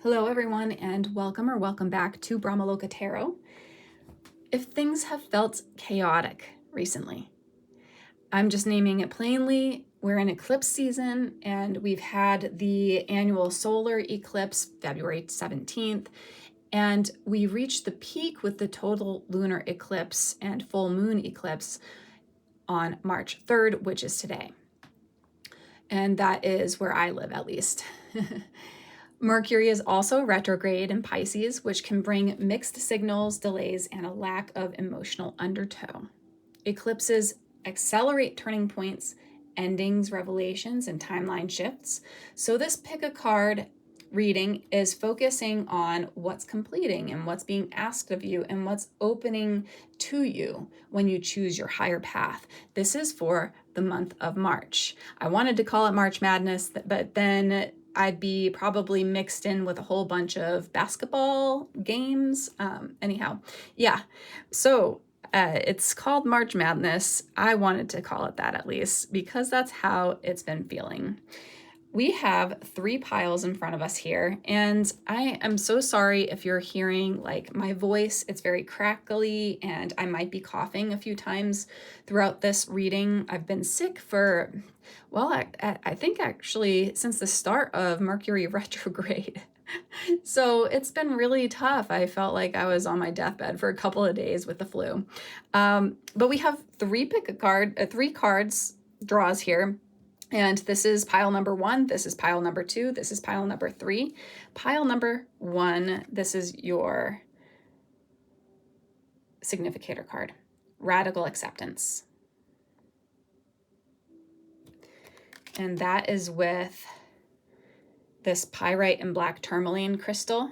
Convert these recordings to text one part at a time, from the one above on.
Hello everyone, and welcome back to Brahmaloka Tarot. If things have felt chaotic recently, I'm just naming it plainly. We're in eclipse season and we've had the annual solar eclipse February 17th, and we reached the peak with the total lunar eclipse and full moon eclipse on March 3rd, which is today. And that is where I live, at least. Mercury is also retrograde in Pisces, which can bring mixed signals, delays, and a lack of emotional undertow. Eclipses accelerate turning points, endings, revelations, and timeline shifts. So this pick a card reading is focusing on what's completing and what's being asked of you and what's opening to you when you choose your higher path. This is for the month of March. I wanted to call it March Madness, but then I'd be probably mixed in with a whole bunch of basketball games. So it's called March Madness. I wanted to call it that, at least, because that's how it's been feeling. We have 3 piles in front of us here, and I am so sorry if you're hearing like my voice. It's very crackly and I might be coughing a few times throughout this reading. I've been sick for, well, I think actually since the start of Mercury retrograde. So it's been really tough. I felt like I was on my deathbed for a couple of days with the flu. But we have 3 cards draws here. And this is pile number 1, this is pile number 2, this is pile number 3. Pile number 1, this is your significator card, Radical Acceptance. And that is with this pyrite and black tourmaline crystal.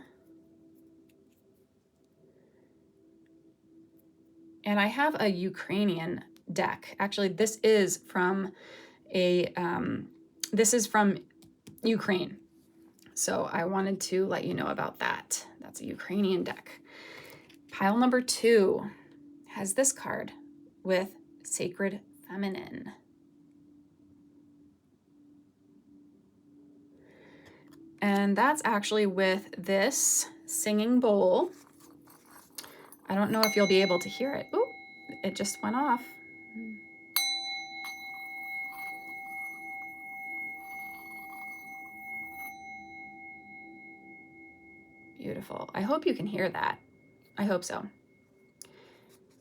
And I have a Ukrainian deck. Actually, this is from Ukraine. So I wanted to let you know about that. That's a Ukrainian deck. Pile number 2 has this card with Sacred Feminine. And that's actually with this singing bowl. I don't know if you'll be able to hear it. Ooh, it just went off. Beautiful. I hope you can hear that. I hope so.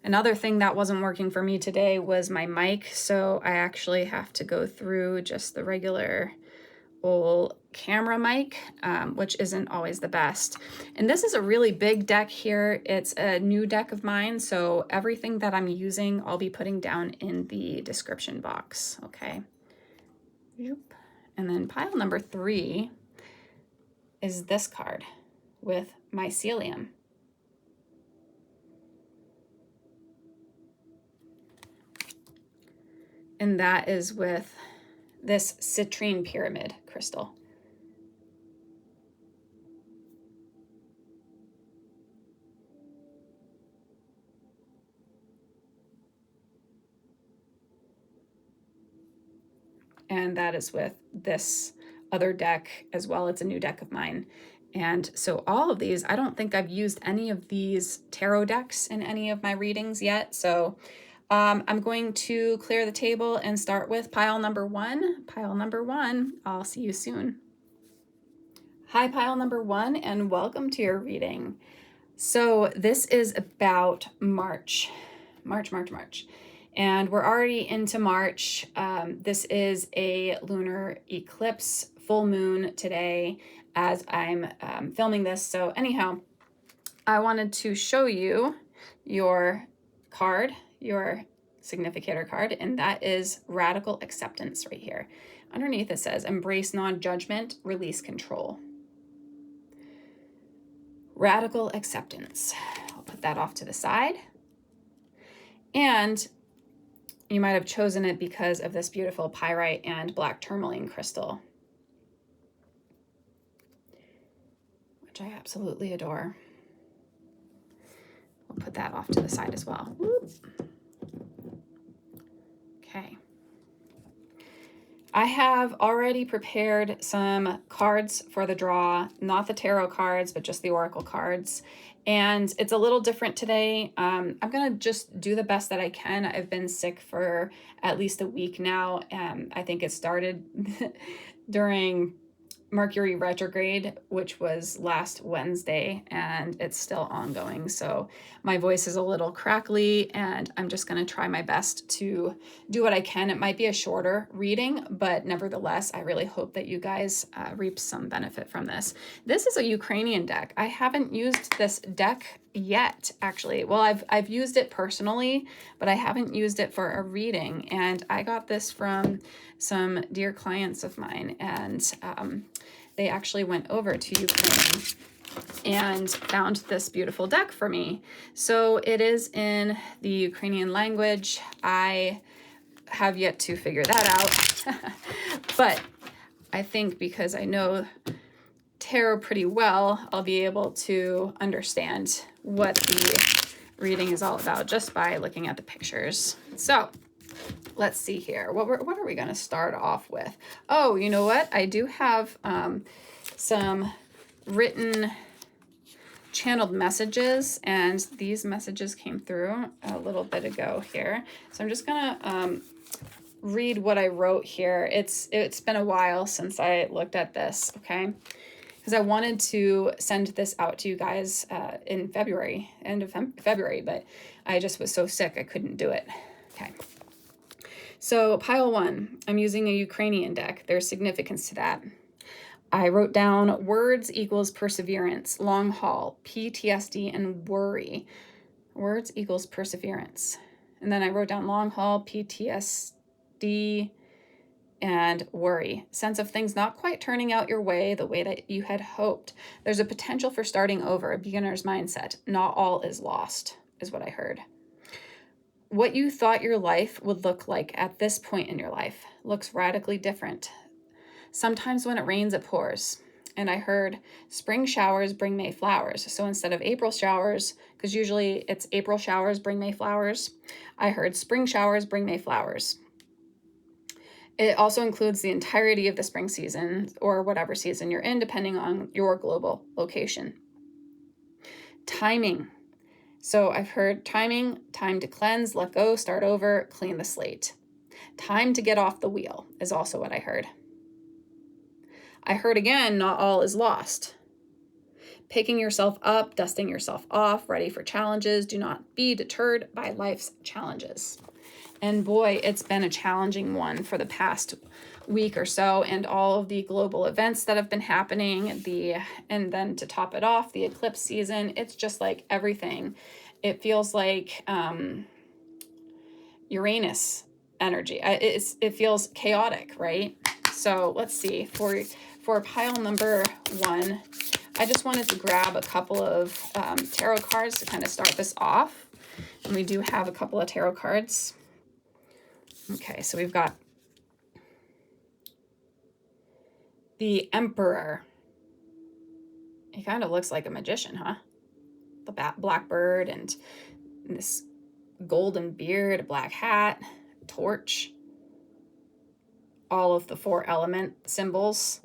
Another thing that wasn't working for me today was my mic, so I actually have to go through just the regular old camera mic, which isn't always the best. And this is a really big deck here. It's a new deck of mine, so everything that I'm using I'll be putting down in the description box, okay? And then pile number 3 is this card with Mycelium. And that is with this citrine pyramid crystal. And that is with this other deck as well. It's a new deck of mine. And so all of these, I don't think I've used any of these tarot decks in any of my readings yet. So I'm going to clear the table and start with pile number 1. Pile number 1, I'll see you soon. Hi, pile number 1, and welcome to your reading. So this is about March. And we're already into March. This is a lunar eclipse, full moon today as I'm filming this. So anyhow, I wanted to show you your card, your significator card, and that is Radical Acceptance right here. Underneath it says, embrace non-judgment, release control. Radical Acceptance. I'll put that off to the side. And you might have chosen it because of this beautiful pyrite and black tourmaline crystal, which I absolutely adore. We'll put that off to the side as well. Whoop. Okay. I have already prepared some cards for the draw, not the tarot cards, but just the oracle cards. And it's a little different today. I'm going to just do the best that I can. I've been sick for at least a week now. I think it started during Mercury retrograde, which was last Wednesday, and it's still ongoing. So my voice is a little crackly, and I'm just going to try my best to do what I can. It might be a shorter reading, but nevertheless, I really hope that you guys reap some benefit from this. This is a Ukrainian deck. I haven't used this deck yet, actually. Well, I've used it personally, but I haven't used it for a reading. And I got this from some dear clients of mine, and they actually went over to Ukraine and found this beautiful deck for me. So it is in the Ukrainian language. I have yet to figure that out, but I think because I know tarot pretty well, I'll be able to understand what the reading is all about just by looking at the pictures. So let's see here. What are we going to start off with? Oh, you know what? I do have some written channeled messages, and these messages came through a little bit ago here. So I'm just going to read what I wrote here. It's been a while since I looked at this, okay? Because I wanted to send this out to you guys in February, end of February, but I just was so sick I couldn't do it. Okay. So pile 1, I'm using a Ukrainian deck. There's significance to that. I wrote down words equals perseverance, long haul, PTSD, and worry. Words equals perseverance. And then I wrote down long haul, PTSD, and worry. Sense of things not quite turning out your way the way that you had hoped. There's a potential for starting over, a beginner's mindset. Not all is lost, is what I heard. What you thought your life would look like at this point in your life looks radically different. Sometimes when it rains, it pours. And I heard spring showers bring May flowers. So instead of April showers, because usually it's April showers bring May flowers, I heard spring showers bring May flowers. It also includes the entirety of the spring season or whatever season you're in, depending on your global location. Timing. So I've heard timing, time to cleanse, let go, start over, clean the slate. Time to get off the wheel is also what I heard. I heard again, not all is lost. Picking yourself up, dusting yourself off, ready for challenges. Do not be deterred by life's challenges. And boy, it's been a challenging one for the past week or so, and all of the global events that have been happening, and then to top it off, the eclipse season. It's just like everything. It feels like Uranus energy. It feels chaotic, right? So let's see, for pile number 1, I just wanted to grab a couple of tarot cards to kind of start this off. And we do have a couple of tarot cards. Okay, so we've got the Emperor. He kind of looks like a magician, huh? The blackbird and this golden beard, a black hat, torch. All of the 4 element symbols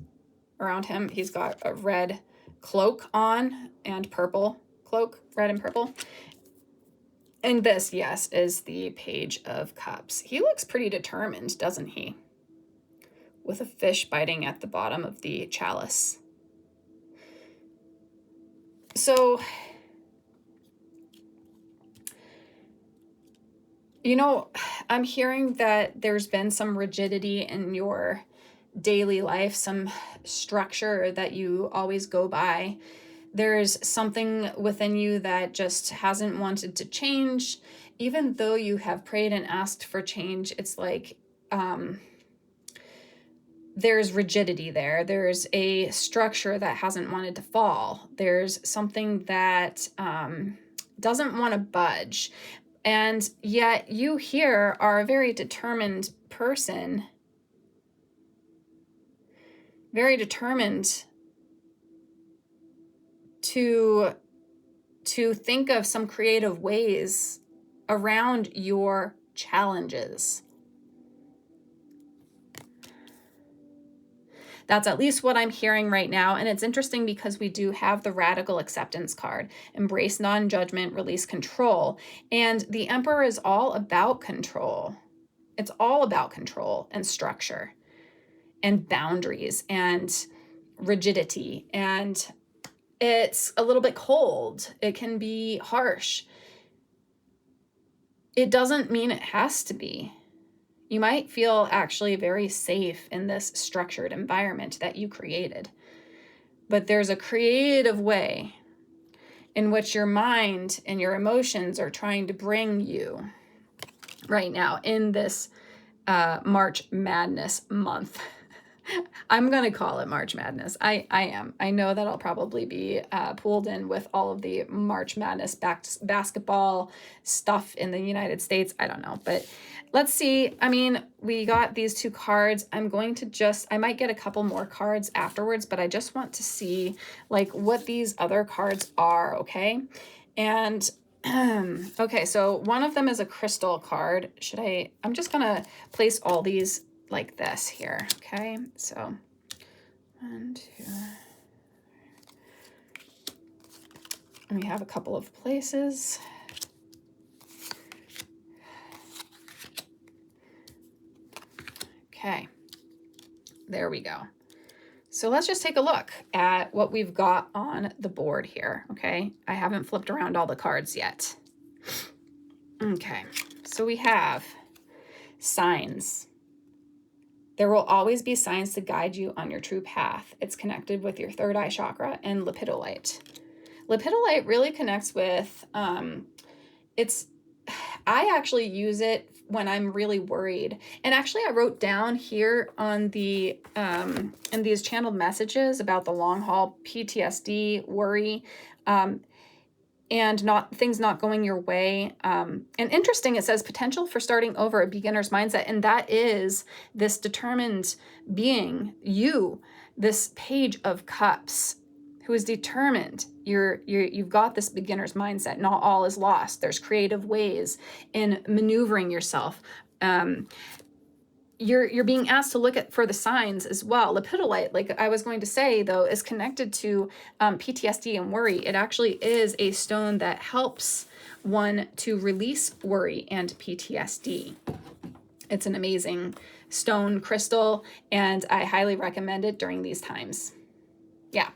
around him. He's got a red cloak on and purple cloak, red and purple. And this, yes, is the Page of Cups. He looks pretty determined, doesn't he? With a fish biting at the bottom of the chalice. So, you know, I'm hearing that there's been some rigidity in your daily life, some structure that you always go by. There's something within you that just hasn't wanted to change. Even though you have prayed and asked for change, it's like there's rigidity there. There's a structure that hasn't wanted to fall. There's something that doesn't want to budge. And yet you here are a very determined person, very determined to think of some creative ways around your challenges. That's at least what I'm hearing right now. And it's interesting because we do have the radical acceptance card, embrace non-judgment, release control. And the Emperor is all about control. It's all about control and structure and boundaries and rigidity. And it's a little bit cold. It can be harsh. It doesn't mean it has to be. You might feel actually very safe in this structured environment that you created. But there's a creative way in which your mind and your emotions are trying to bring you right now in this March Madness month. I'm going to call it March Madness. I am. I know that I'll probably be pulled in with all of the March Madness basketball stuff in the United States. I don't know, but let's see. I mean, we got these two cards. I might get a couple more cards afterwards, but I just want to see like what these other cards are, okay? And okay, so one of them is a crystal card. I'm just going to place all these like this here, okay? So 1, 2, and we have a couple of places. Okay, there we go. So let's just take a look at what we've got on the board here, okay? I haven't flipped around all the cards yet. Okay, so we have signs. There will always be signs to guide you on your true path. It's connected with your third eye chakra and lepidolite. Lepidolite really connects with, I actually use it when I'm really worried. And actually I wrote down here on the, in these channeled messages about the long haul PTSD, worry, and things not going your way. And interesting, it says potential for starting over, a beginner's mindset. And that is this determined being, this Page of Cups, who is determined. You've got this beginner's mindset. Not all is lost. There's creative ways in maneuvering yourself. You're being asked to look for the signs as well. Lepidolite, like I was going to say, though, is connected to PTSD and worry. It actually is a stone that helps one to release worry and PTSD. It's an amazing stone crystal, and I highly recommend it during these times. Yeah.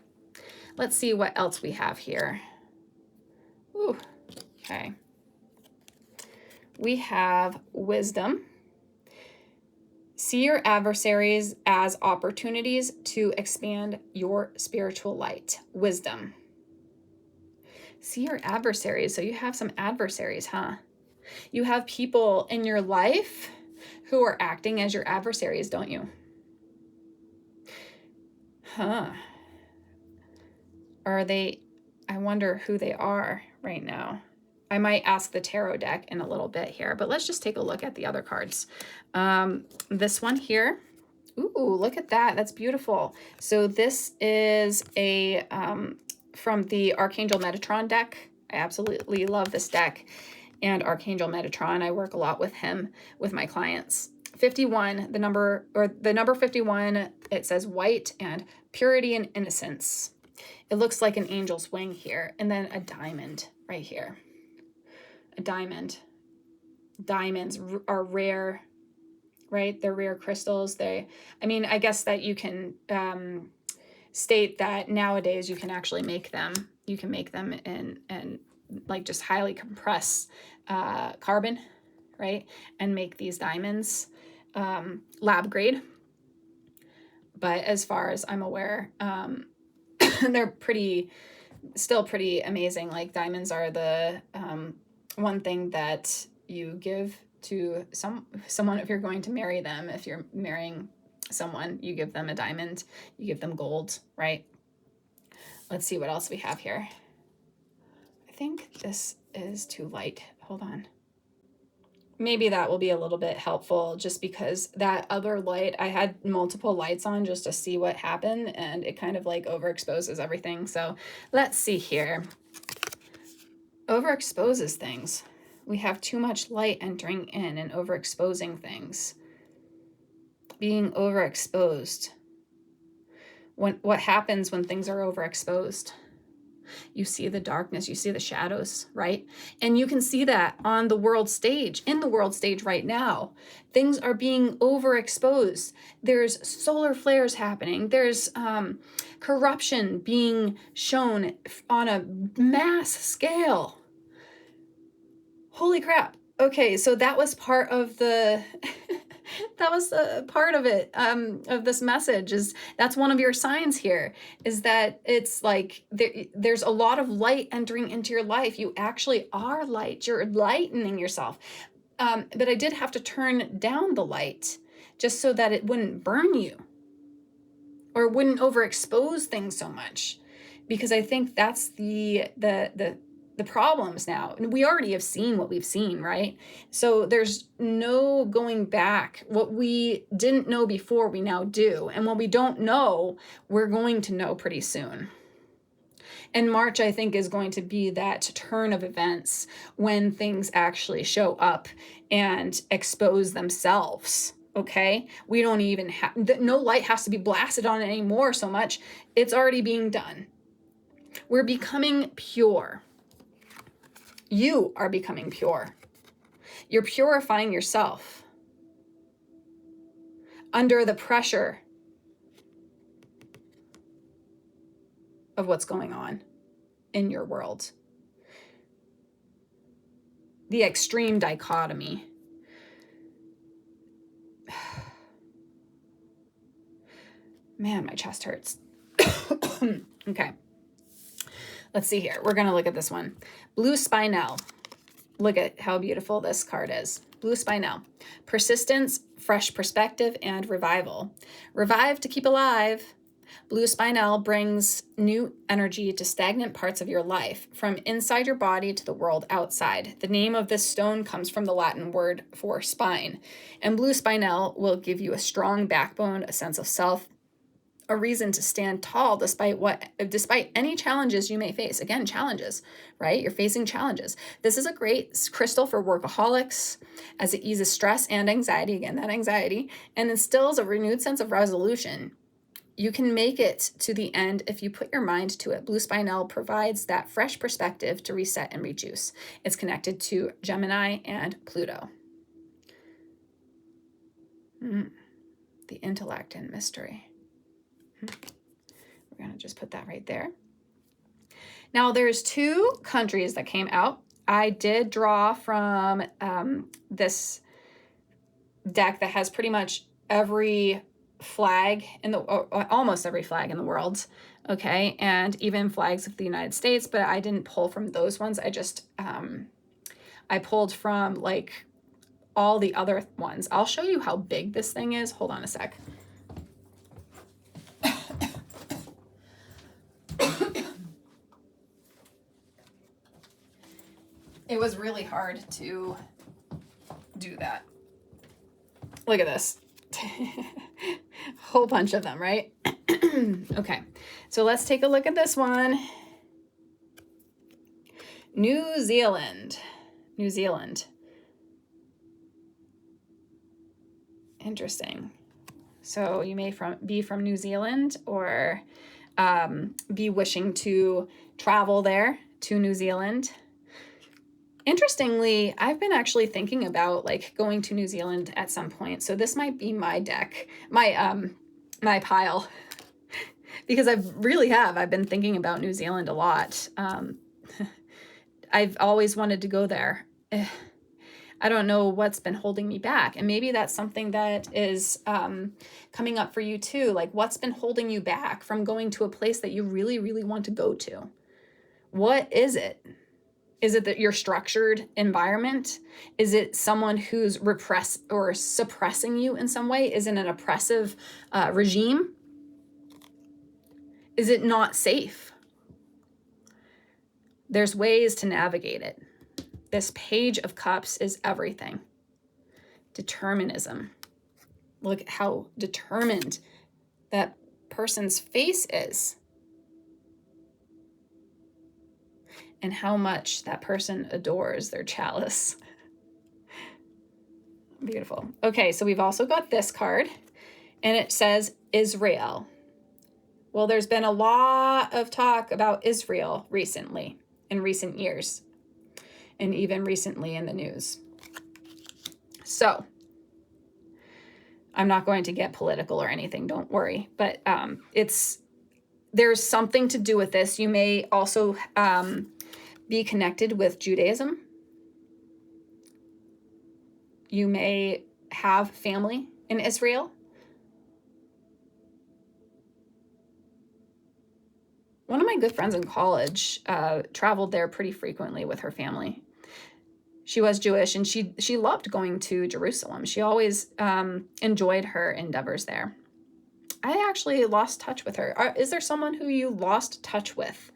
Let's see what else we have here. Ooh, okay. We have wisdom. See your adversaries as opportunities to expand your spiritual light. Wisdom. See your adversaries. So you have some adversaries, huh? You have people in your life who are acting as your adversaries, don't you? Huh. I wonder who they are right now. I might ask the tarot deck in a little bit here, but let's just take a look at the other cards. This one here. Ooh, look at that. That's beautiful. So this is from the Archangel Metatron deck. I absolutely love this deck. And Archangel Metatron, I work a lot with him, with my clients. 51, the number 51, it says white and purity and innocence. It looks like an angel's wing here. And then a diamond right here. A diamond. Diamonds are rare, right? They're rare crystals. I guess that you can state that nowadays you can actually make them. You can make them in like just highly compress carbon, right? And make these diamonds lab grade. But as far as I'm aware, they're still pretty amazing. Like diamonds are the one thing that you give to someone if you're going to marry them. If you're marrying someone, you give them a diamond, you give them gold, right? Let's see what else we have here. I think this is too light. Hold on. Maybe that will be a little bit helpful, just because that other light, I had multiple lights on just to see what happened, and it kind of like overexposes everything. So let's see here. Overexposes things. We have too much light entering in and overexposing things. Being overexposed. what happens when things are overexposed. You see the darkness, you see the shadows, right? And you can see that on the world stage, in the world stage right now. Things are being overexposed. There's solar flares happening. There's corruption being shown on a mass scale. Holy crap. Okay, so that was part of the that was a part of it, of this message. Is that's one of your signs here, is that it's like there's a lot of light entering into your life. You actually are light. You're lightening yourself. But I did have to turn down the light just so that it wouldn't burn you or wouldn't overexpose things so much, because I think that's the problems now. And we already have seen what we've seen, right? So there's no going back. What we didn't know before, we now do. And what we don't know, we're going to know pretty soon. And March, I think, is going to be that turn of events when things actually show up and expose themselves. Okay? We don't even have, no light has to be blasted on it anymore so much. It's already being done. We're becoming pure. You are becoming pure. You're purifying yourself under the pressure of what's going on in your world. The extreme dichotomy. Man, my chest hurts. Okay. Let's see here. We're going to look at this one. Blue Spinel. Look at how beautiful this card is. Blue Spinel. Persistence, fresh perspective, and revival. Revive to keep alive. Blue Spinel brings new energy to stagnant parts of your life, from inside your body to the world outside. The name of this stone comes from the Latin word for spine. And Blue Spinel will give you a strong backbone, a sense of self, a reason to stand tall despite any challenges you may face. Again, challenges, right? You're facing challenges. This is a great crystal for workaholics, as it eases stress and anxiety, again, that anxiety, and instills a renewed sense of resolution. You can make it to the end if you put your mind to it. Blue Spinel provides that fresh perspective to reset and rejuice. It's connected to Gemini and Pluto. The intellect and mystery. We're going to just put that right there. Now, there's two countries that came out. I did draw from this deck that has pretty much every flag in the, almost every flag in the world, okay, and even flags of the United States, but I didn't pull from those ones. I just, I pulled from like all the other ones. I'll show you how big this thing is. Hold on a sec. It was really hard to do that. Look at this. Whole bunch of them, right? Okay, so let's take a look at this one. New Zealand. New Zealand. Interesting. So you may be from New Zealand, or be wishing to travel there to New Zealand. Interestingly, I've been actually thinking about like going to New Zealand at some point. So this might be my deck, my pile, because I've been thinking about New Zealand a lot. I've always wanted to go there. I don't know what's been holding me back. And maybe that's something that is coming up for you too. Like, what's been holding you back from going to a place that you really, really want to go to? What is it? Is it that your structured environment? Is it someone who's repressed or suppressing you in some way? Is it an oppressive regime? Is it not safe? There's ways to navigate it. This Page of Cups is everything. Determinism. Look at how determined that person's face is. And how much that person adores their chalice. Beautiful. Okay, so we've also got this card, and it says Israel. Well, there's been a lot of talk about Israel recently, in recent years, and even recently in the news. So I'm not going to get political or anything, don't worry. But there's something to do with this. You may also be connected with Judaism. You may have family in Israel. One of my good friends in college traveled there pretty frequently with her family. She was Jewish, and she loved going to Jerusalem. She always enjoyed her endeavors there. I actually lost touch with her. Is there someone who you lost touch with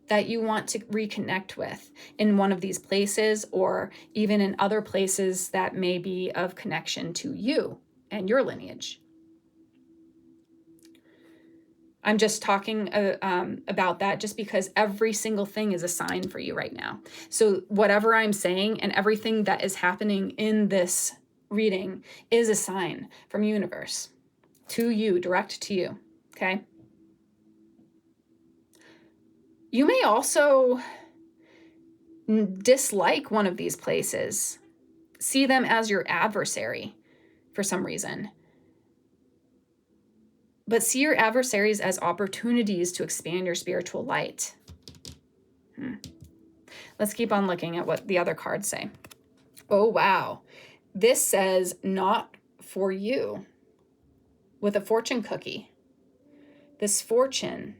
that you want to reconnect with in one of these places, or even in other places that may be of connection to you and your lineage? I'm just talking about that just because every single thing is a sign for you right now. So whatever I'm saying and everything that is happening in this reading is a sign from universe to you, direct to you, okay? You may also dislike one of these places, see them as your adversary for some reason. But see your adversaries as opportunities to expand your spiritual light. Let's keep on looking at what the other cards say. Oh, wow. This says not for you with a fortune cookie. This fortune,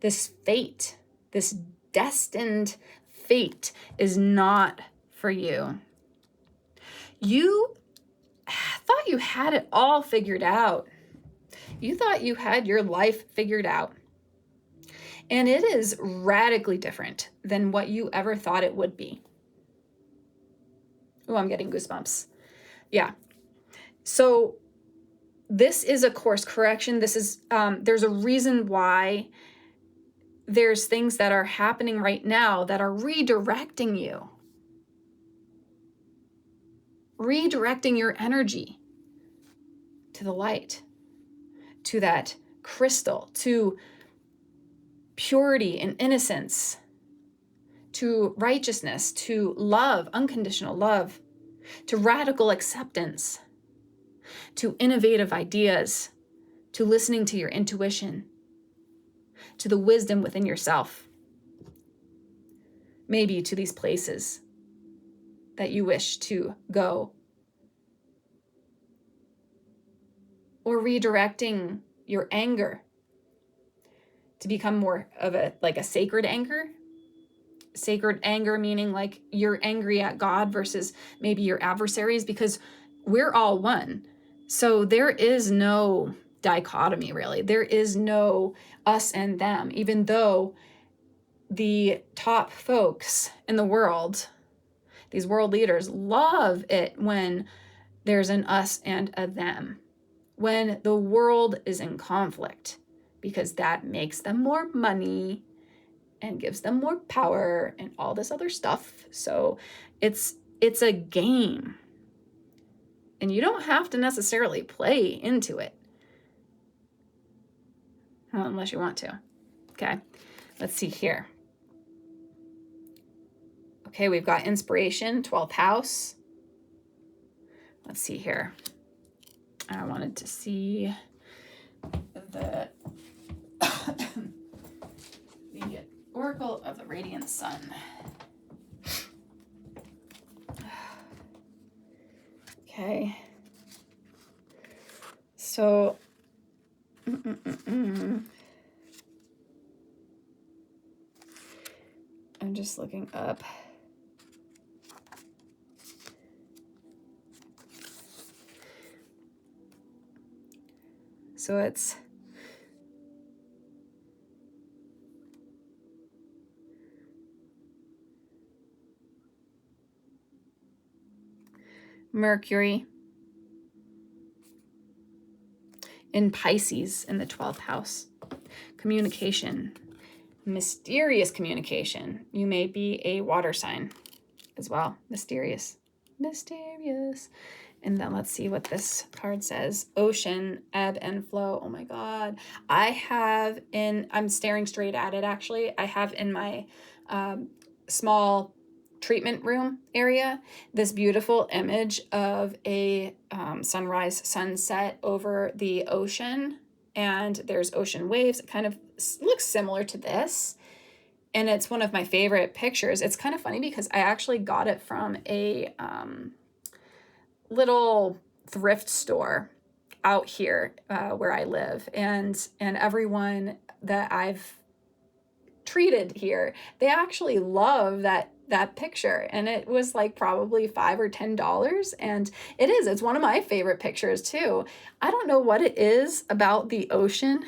this fate, this destined fate is not for you. You thought you had it all figured out. You thought you had your life figured out. And it is radically different than what you ever thought it would be. Oh, I'm getting goosebumps. Yeah. So this is a course correction. This is, there's a reason why there's things that are happening right now that are redirecting you. Redirecting your energy to the light, to that crystal, to purity and innocence, to righteousness, to love, unconditional love, to radical acceptance, to innovative ideas, to listening to your intuition, to the wisdom within yourself, maybe to these places that you wish to go, or redirecting your anger to become more of a sacred anger. Sacred anger meaning like you're angry at God versus maybe your adversaries, because we're all one. So there is no dichotomy, really. There is no us and them, even though the top folks in the world, these world leaders, love it when there's an us and a them, when the world is in conflict, because that makes them more money and gives them more power and all this other stuff. So it's a game. And you don't have to necessarily play into it. Well, unless you want to. Okay, let's see here. Okay, we've got inspiration, 12th house. Let's see here. I wanted to see the the Oracle of the Radiant Sun. Okay. So, I'm just looking up. So it's Mercury in Pisces in the 12th house. Communication, mysterious communication. You may be a water sign as well. Mysterious. And then let's see what this card says. Ocean, ebb and flow. Oh my God. I'm staring straight at it actually. I have in my small treatment room area this beautiful image of a sunrise, sunset over the ocean. And there's ocean waves. It kind of looks similar to this. And it's one of my favorite pictures. It's kind of funny because I actually got it from a little thrift store out here where I live, and everyone that I've treated here, they actually love that picture, and it was like probably $5 or $10, and it's one of my favorite pictures too. I don't know what it is about the ocean,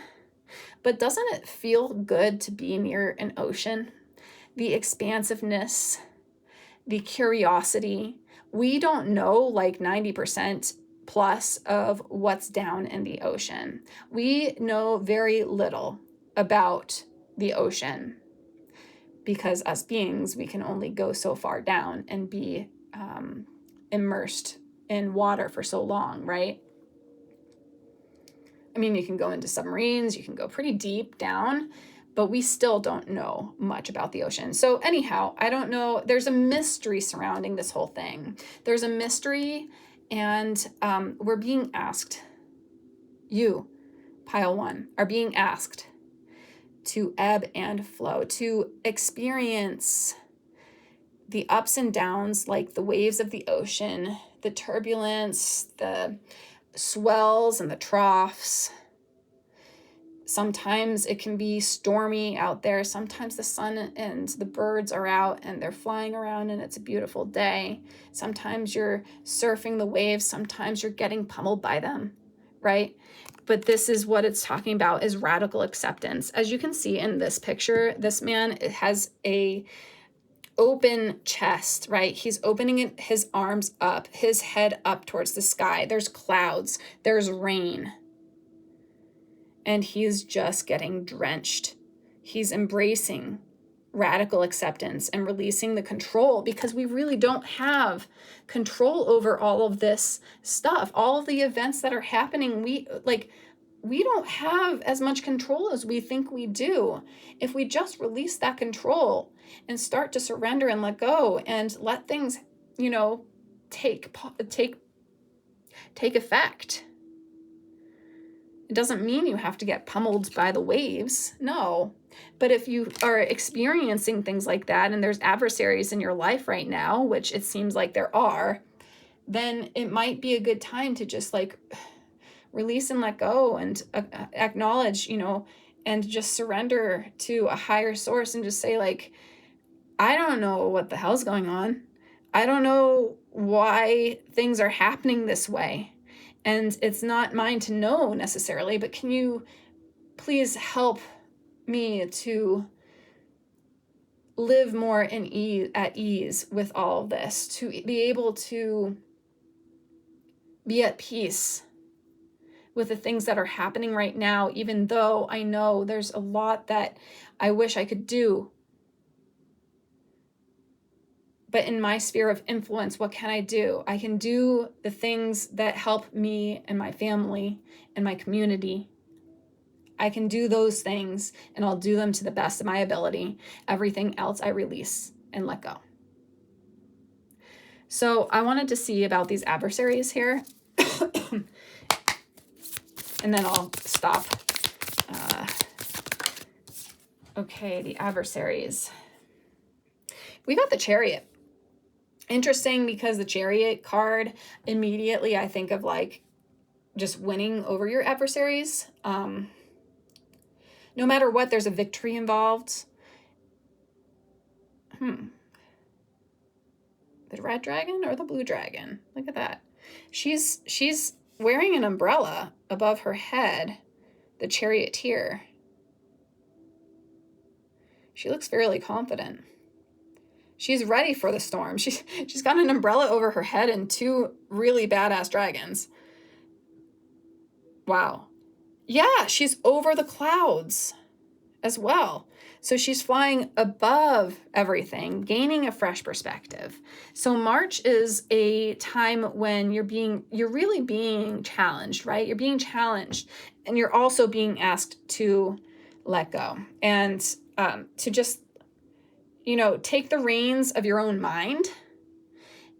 but doesn't it feel good to be near an ocean? The expansiveness, the curiosity. We don't know like 90% plus of what's down in the ocean. We know very little about the ocean because us beings, we can only go so far down and be immersed in water for so long, right? I mean, you can go into submarines, you can go pretty deep down, but we still don't know much about the ocean. So anyhow, I don't know. There's a mystery surrounding this whole thing. There's a mystery, and we're being asked, you, pile one, are being asked to ebb and flow, to experience the ups and downs, like the waves of the ocean, the turbulence, the swells and the troughs. Sometimes it can be stormy out there. Sometimes the sun and the birds are out and they're flying around and it's a beautiful day. Sometimes you're surfing the waves. Sometimes you're getting pummeled by them, right? But this is what it's talking about, is radical acceptance. As you can see in this picture, this man has a open chest, right? He's opening his arms up, his head up towards the sky. There's clouds, there's rain. And he's just getting drenched. He's embracing radical acceptance and releasing the control, because we really don't have control over all of this stuff. All of the events that are happening, we don't have as much control as we think we do. If we just release that control and start to surrender and let go and let things, take effect. It doesn't mean you have to get pummeled by the waves. No. But if you are experiencing things like that and there's adversaries in your life right now, which it seems like there are, then it might be a good time to just release and let go and acknowledge, and just surrender to a higher source and just say I don't know what the hell's going on. I don't know why things are happening this way. And it's not mine to know necessarily, but can you please help me to live more at ease with all of this, to be able to be at peace with the things that are happening right now, even though I know there's a lot that I wish I could do. But in my sphere of influence, what can I do? I can do the things that help me and my family and my community. I can do those things, and I'll do them to the best of my ability. Everything else I release and let go. So I wanted to see about these adversaries here. And then I'll stop. Okay, the adversaries. We got the Chariot. Interesting, because the Chariot card, immediately I think of just winning over your adversaries. No matter what, there's a victory involved. The red dragon or the blue dragon? Look at that. She's wearing an umbrella above her head, the charioteer. She looks fairly confident. She's ready for the storm. She's got an umbrella over her head and two really badass dragons. Wow. Yeah, she's over the clouds. as well. So she's flying above everything, gaining a fresh perspective. So March is a time when you're really being challenged, right? You're being challenged, and you're also being asked to let go and to just, take the reins of your own mind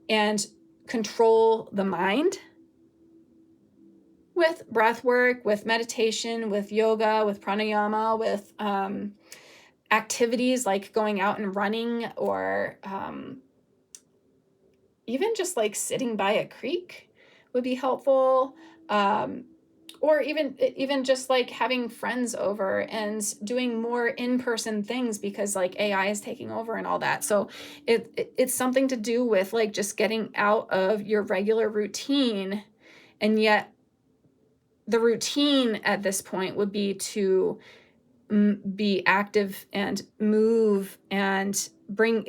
and control the mind with breath work, with meditation, with yoga, with pranayama, with activities like going out and running, or even just like sitting by a creek would be helpful. Or even just like having friends over and doing more in-person things, because like AI is taking over and all that. So it's something to do with like just getting out of your regular routine. And yet the routine at this point would be to be active and move and bring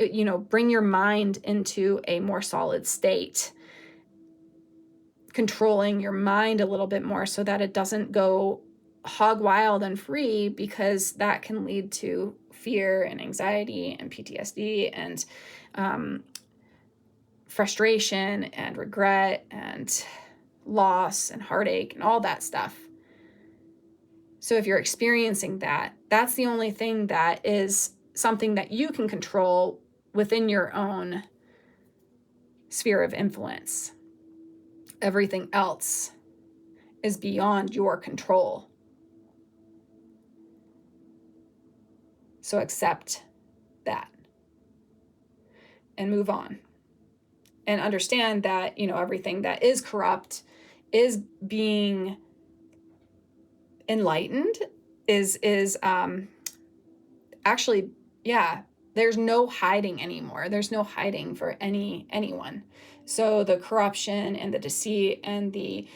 your mind into a more solid state, controlling your mind a little bit more so that it doesn't go hog wild and free, because that can lead to fear and anxiety and PTSD and frustration and regret and loss and heartache and all that stuff. So if you're experiencing that, that's the only thing that is something that you can control within your own sphere of influence. Everything else is beyond your control. So accept that and move on. And understand that, everything that is corrupt is being enlightened, is actually, there's no hiding anymore. There's no hiding for anyone. So the corruption and the deceit and the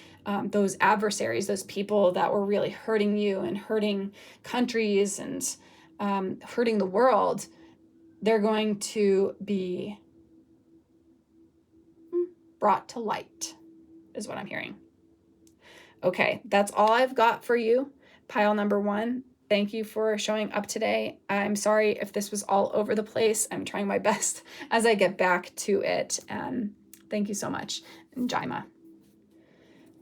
those adversaries, those people that were really hurting you and hurting countries and hurting the world, they're going to be brought to light, is what I'm hearing. Okay, that's all I've got for you, pile number 1. Thank you for showing up today. I'm sorry if this was all over the place. I'm trying my best as I get back to it. Thank you so much, Jaima.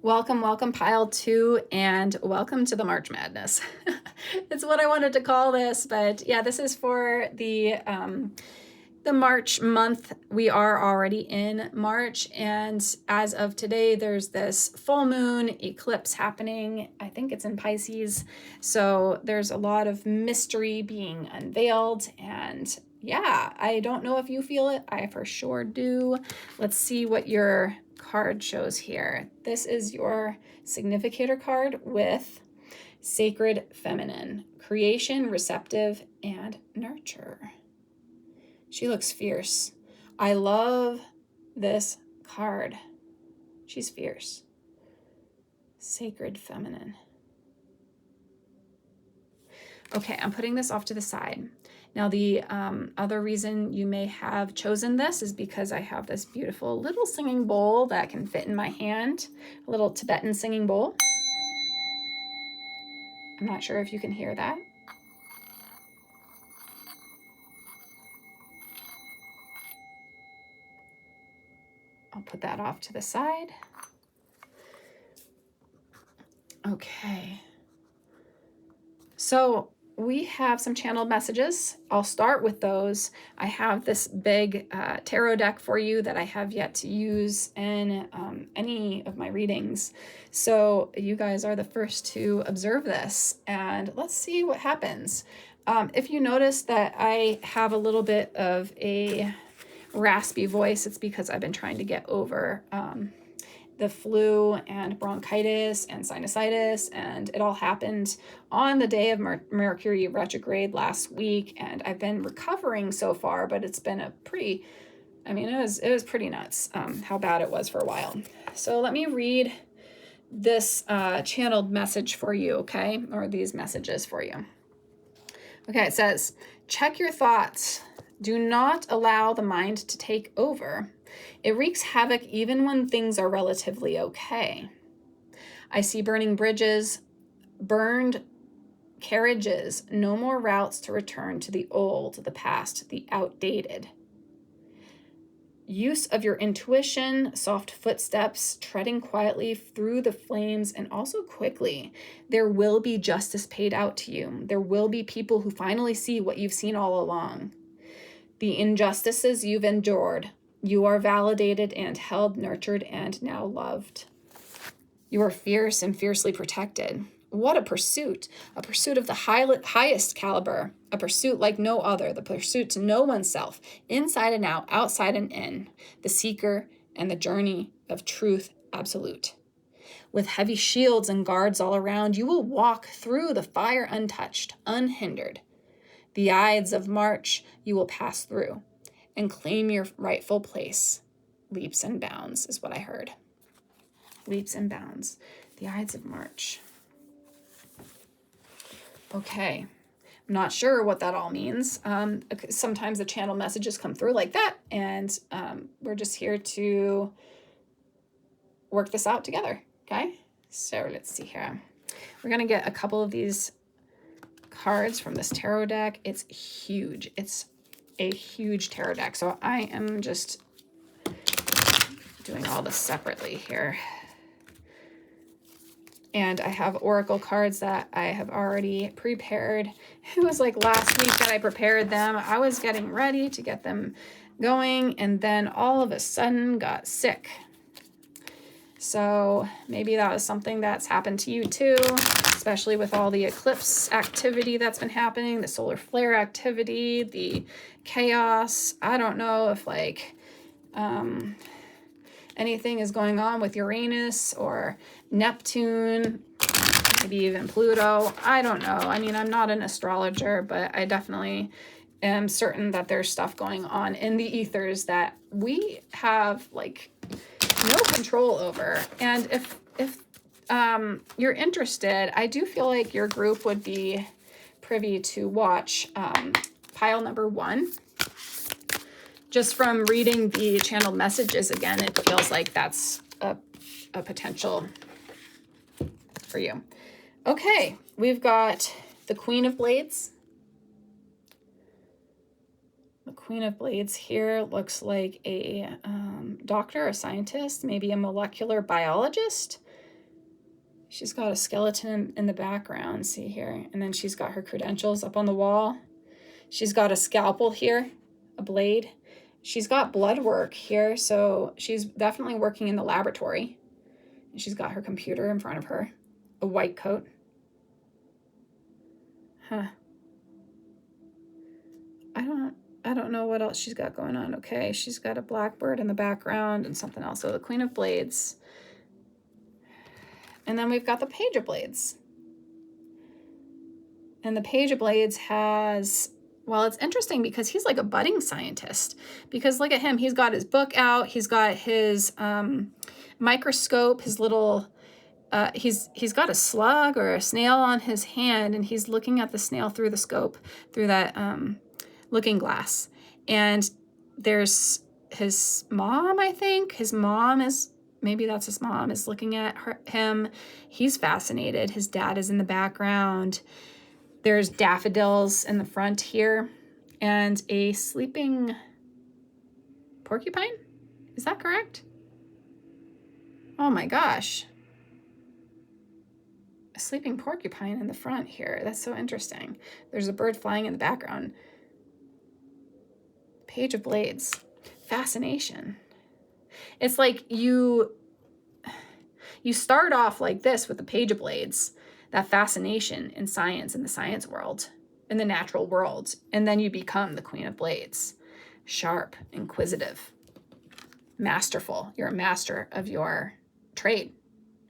Welcome, pile 2, and welcome to the March Madness. It's what I wanted to call this, but yeah, this is for the March month. We are already in March, and as of today, there's this full moon eclipse happening. I think it's in Pisces, so there's a lot of mystery being unveiled, and yeah, I don't know if you feel it. I for sure do. Let's see what your card shows here. This is your significator card with Sacred Feminine, creation, receptive, and nurture. She looks fierce. I love this card. She's fierce. Sacred Feminine. Okay, I'm putting this off to the side. Now, the other reason you may have chosen this is because I have this beautiful little singing bowl that can fit in my hand, a little Tibetan singing bowl. I'm not sure if you can hear that. I'll put that off to the side. Okay. So we have some channeled messages. I'll start with those. I have this big tarot deck for you that I have yet to use in any of my readings. So you guys are the first to observe this, and let's see what happens. If you notice that I have a little bit of a raspy voice, it's because I've been trying to get over the flu and bronchitis and sinusitis, and it all happened on the day of Mercury retrograde last week, and I've been recovering so far, but it's been it was pretty nuts how bad it was for a while. So let me read this channeled message for you, okay? Or these messages for you. Okay, it says, check your thoughts. Do not allow the mind to take over. It wreaks havoc even when things are relatively okay. I see burning bridges, burned carriages, no more routes to return to the old, the past, the outdated. Use of your intuition, soft footsteps, treading quietly through the flames, and also quickly. There will be justice paid out to you. There will be people who finally see what you've seen all along. The injustices you've endured, you are validated and held, nurtured, and now loved. You are fierce and fiercely protected. What a pursuit of the highest caliber, a pursuit like no other, the pursuit to know oneself, inside and out, outside and in, the seeker and the journey of truth absolute. With heavy shields and guards all around, you will walk through the fire untouched, unhindered. The Ides of March you will pass through and claim your rightful place. Leaps and bounds is what I heard. Leaps and bounds. The Ides of March. Okay, I'm not sure what that all means. Sometimes the channel messages come through like that, and we're just here to work this out together, okay? So let's see here. We're going to get a couple of these cards from this tarot deck. It's huge. It's a huge tarot deck, so I am just doing all this separately here. And I have oracle cards that I have already prepared. It was like last week that I prepared them. I was getting ready to get them going, and then all of a sudden got sick. So maybe that was something that's happened to you too, especially with all the eclipse activity that's been happening, the solar flare activity, the chaos. I don't know if like anything is going on with Uranus or Neptune, maybe even Pluto. I don't know. I mean, I'm not an astrologer, but I definitely am certain that there's stuff going on in the ethers that we have like no control over. And if you're interested, I do feel like your group would be privy to watch pile number 1. Just from reading the channeled messages again, it feels like that's a potential for you. Okay, we've got the Queen of Blades. The Queen of Blades here looks like a doctor, a scientist, maybe a molecular biologist. She's got a skeleton in the background, see here. And then she's got her credentials up on the wall. She's got a scalpel here, a blade. She's got blood work here, so she's definitely working in the laboratory. And she's got her computer in front of her, a white coat. Huh. I don't know what else she's got going on. Okay, she's got a blackbird in the background and something else. So the Queen of Blades. And then we've got the Page of Blades. And the Page of Blades has, well, it's interesting because he's like a budding scientist. Because look at him, he's got his book out, he's got his microscope, his little, he's got a slug or a snail on his hand, and he's looking at the snail through the scope, through that looking glass. And there's his mom, I think. His mom is, maybe that's his mom, is looking at him. He's fascinated. His dad is in the background. There's daffodils in the front here and a sleeping porcupine. Is that correct? Oh my gosh. A sleeping porcupine in the front here. That's so interesting. There's a bird flying in the background. Page of Blades. Fascination. It's like you start off like this with the Page of Blades, that fascination in science, in the science world, in the natural world, and then you become the Queen of Blades. Sharp, inquisitive, masterful. You're a master of your trade,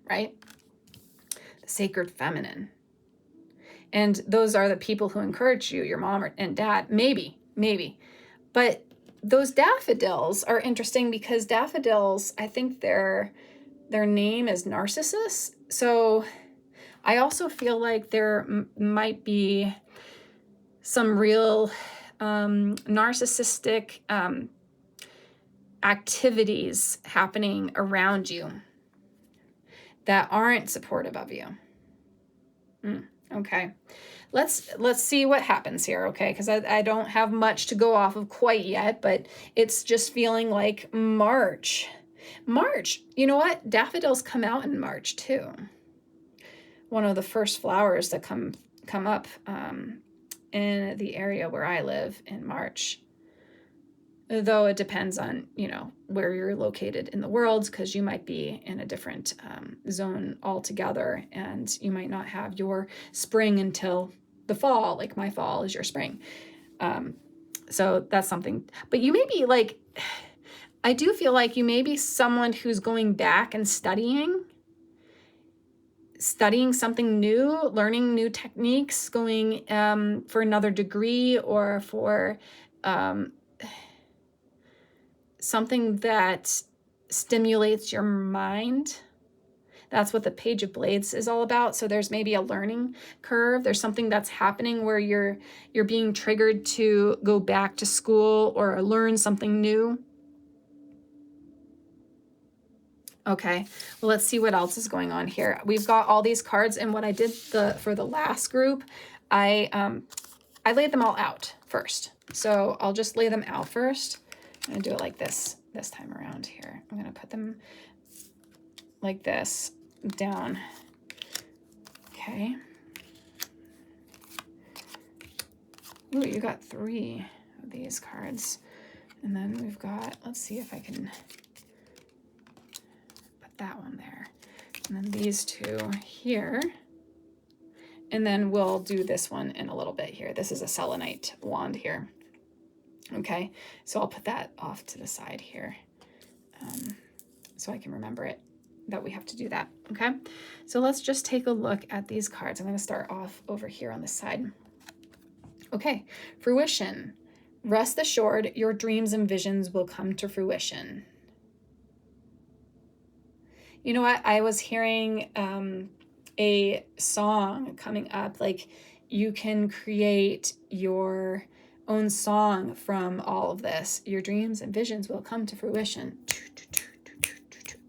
right? The sacred feminine. And those are the people who encourage you, your mom and dad, maybe. But those daffodils are interesting because daffodils, I think their name is Narcissus. So I also feel like there might be some real narcissistic activities happening around you that aren't supportive of you. Okay. Let's see what happens here, okay? Because I don't have much to go off of quite yet, but it's just feeling like March. March, you know what? Daffodils come out in March too. One of the first flowers that come up in the area where I live in March. Though it depends on, you know, where you're located in the world, because you might be in a different zone altogether, and you might not have your spring until the fall. Like my fall is your spring. So that's something. But you may be like, I do feel like you may be someone who's going back and studying something new, learning new techniques, going for another degree, or for something that stimulates your mind. That's what the Page of Blades is all about. So there's maybe a learning curve. There's something that's happening where you're being triggered to go back to school or learn something new. Okay, well, let's see what else is going on here. We've got all these cards, and what I did for the last group, I laid them all out first. So I'll just lay them out first. I'm gonna do it like this time around here. I'm gonna put them like this down. Okay. Ooh, you got 3 of these cards. And then we've got, let's see if I can put that one there. And then these 2 here. And then we'll do this one in a little bit here. This is a selenite wand here. Okay, so I'll put that off to the side here so I can remember it, that we have to do that. Okay, so let's just take a look at these cards. I'm going to start off over here on this side. Okay, fruition. Rest assured, your dreams and visions will come to fruition. You know what? I was hearing a song coming up, like you can create your own song from all of this. Your dreams and visions will come to fruition.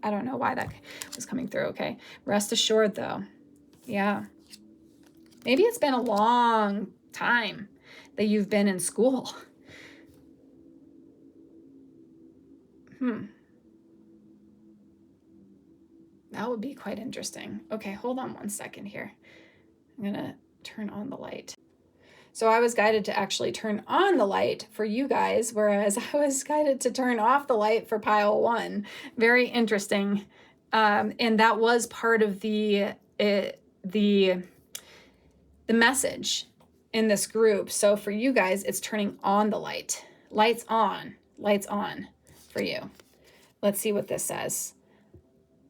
I don't know why that was coming through. Okay, rest assured though. Yeah, maybe it's been a long time that you've been in school. That would be quite interesting. Okay, hold on one second here. I'm gonna turn on the light. So I was guided to actually turn on the light for you guys, whereas I was guided to turn off the light for pile 1. Very interesting. And that was part of the message in this group. So for you guys, it's turning on the light. Lights on for you. Let's see what this says.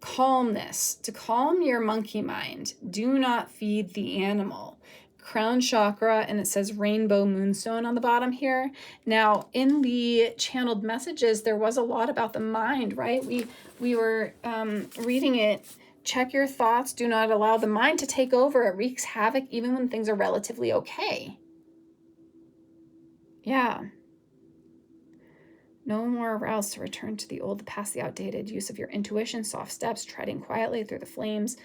Calmness. To calm your monkey mind, do not feed the animal. Crown chakra, and it says rainbow moonstone on the bottom here. Now, in the channeled messages, there was a lot about the mind, right? We were reading it. Check your thoughts. Do not allow the mind to take over. It wreaks havoc even when things are relatively okay. Yeah. No more aroused to return to the old, past the outdated. Use of your intuition, soft steps, treading quietly through the flames.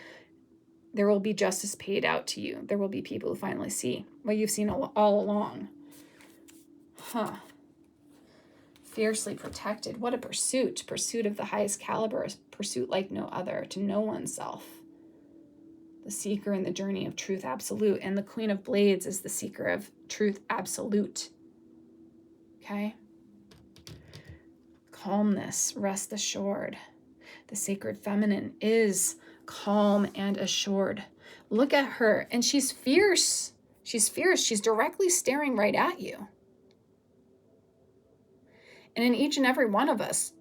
There will be justice paid out to you. There will be people who finally see what you've seen all along. Huh. Fiercely protected. What a pursuit. Pursuit of the highest caliber. Pursuit like no other. To know oneself. The seeker in the journey of truth absolute. And the Queen of Blades is the seeker of truth absolute. Okay? Calmness. Rest assured. The sacred feminine is calm and assured. Look at her, and she's fierce. She's fierce. She's directly staring right at you. And in each and every one of us,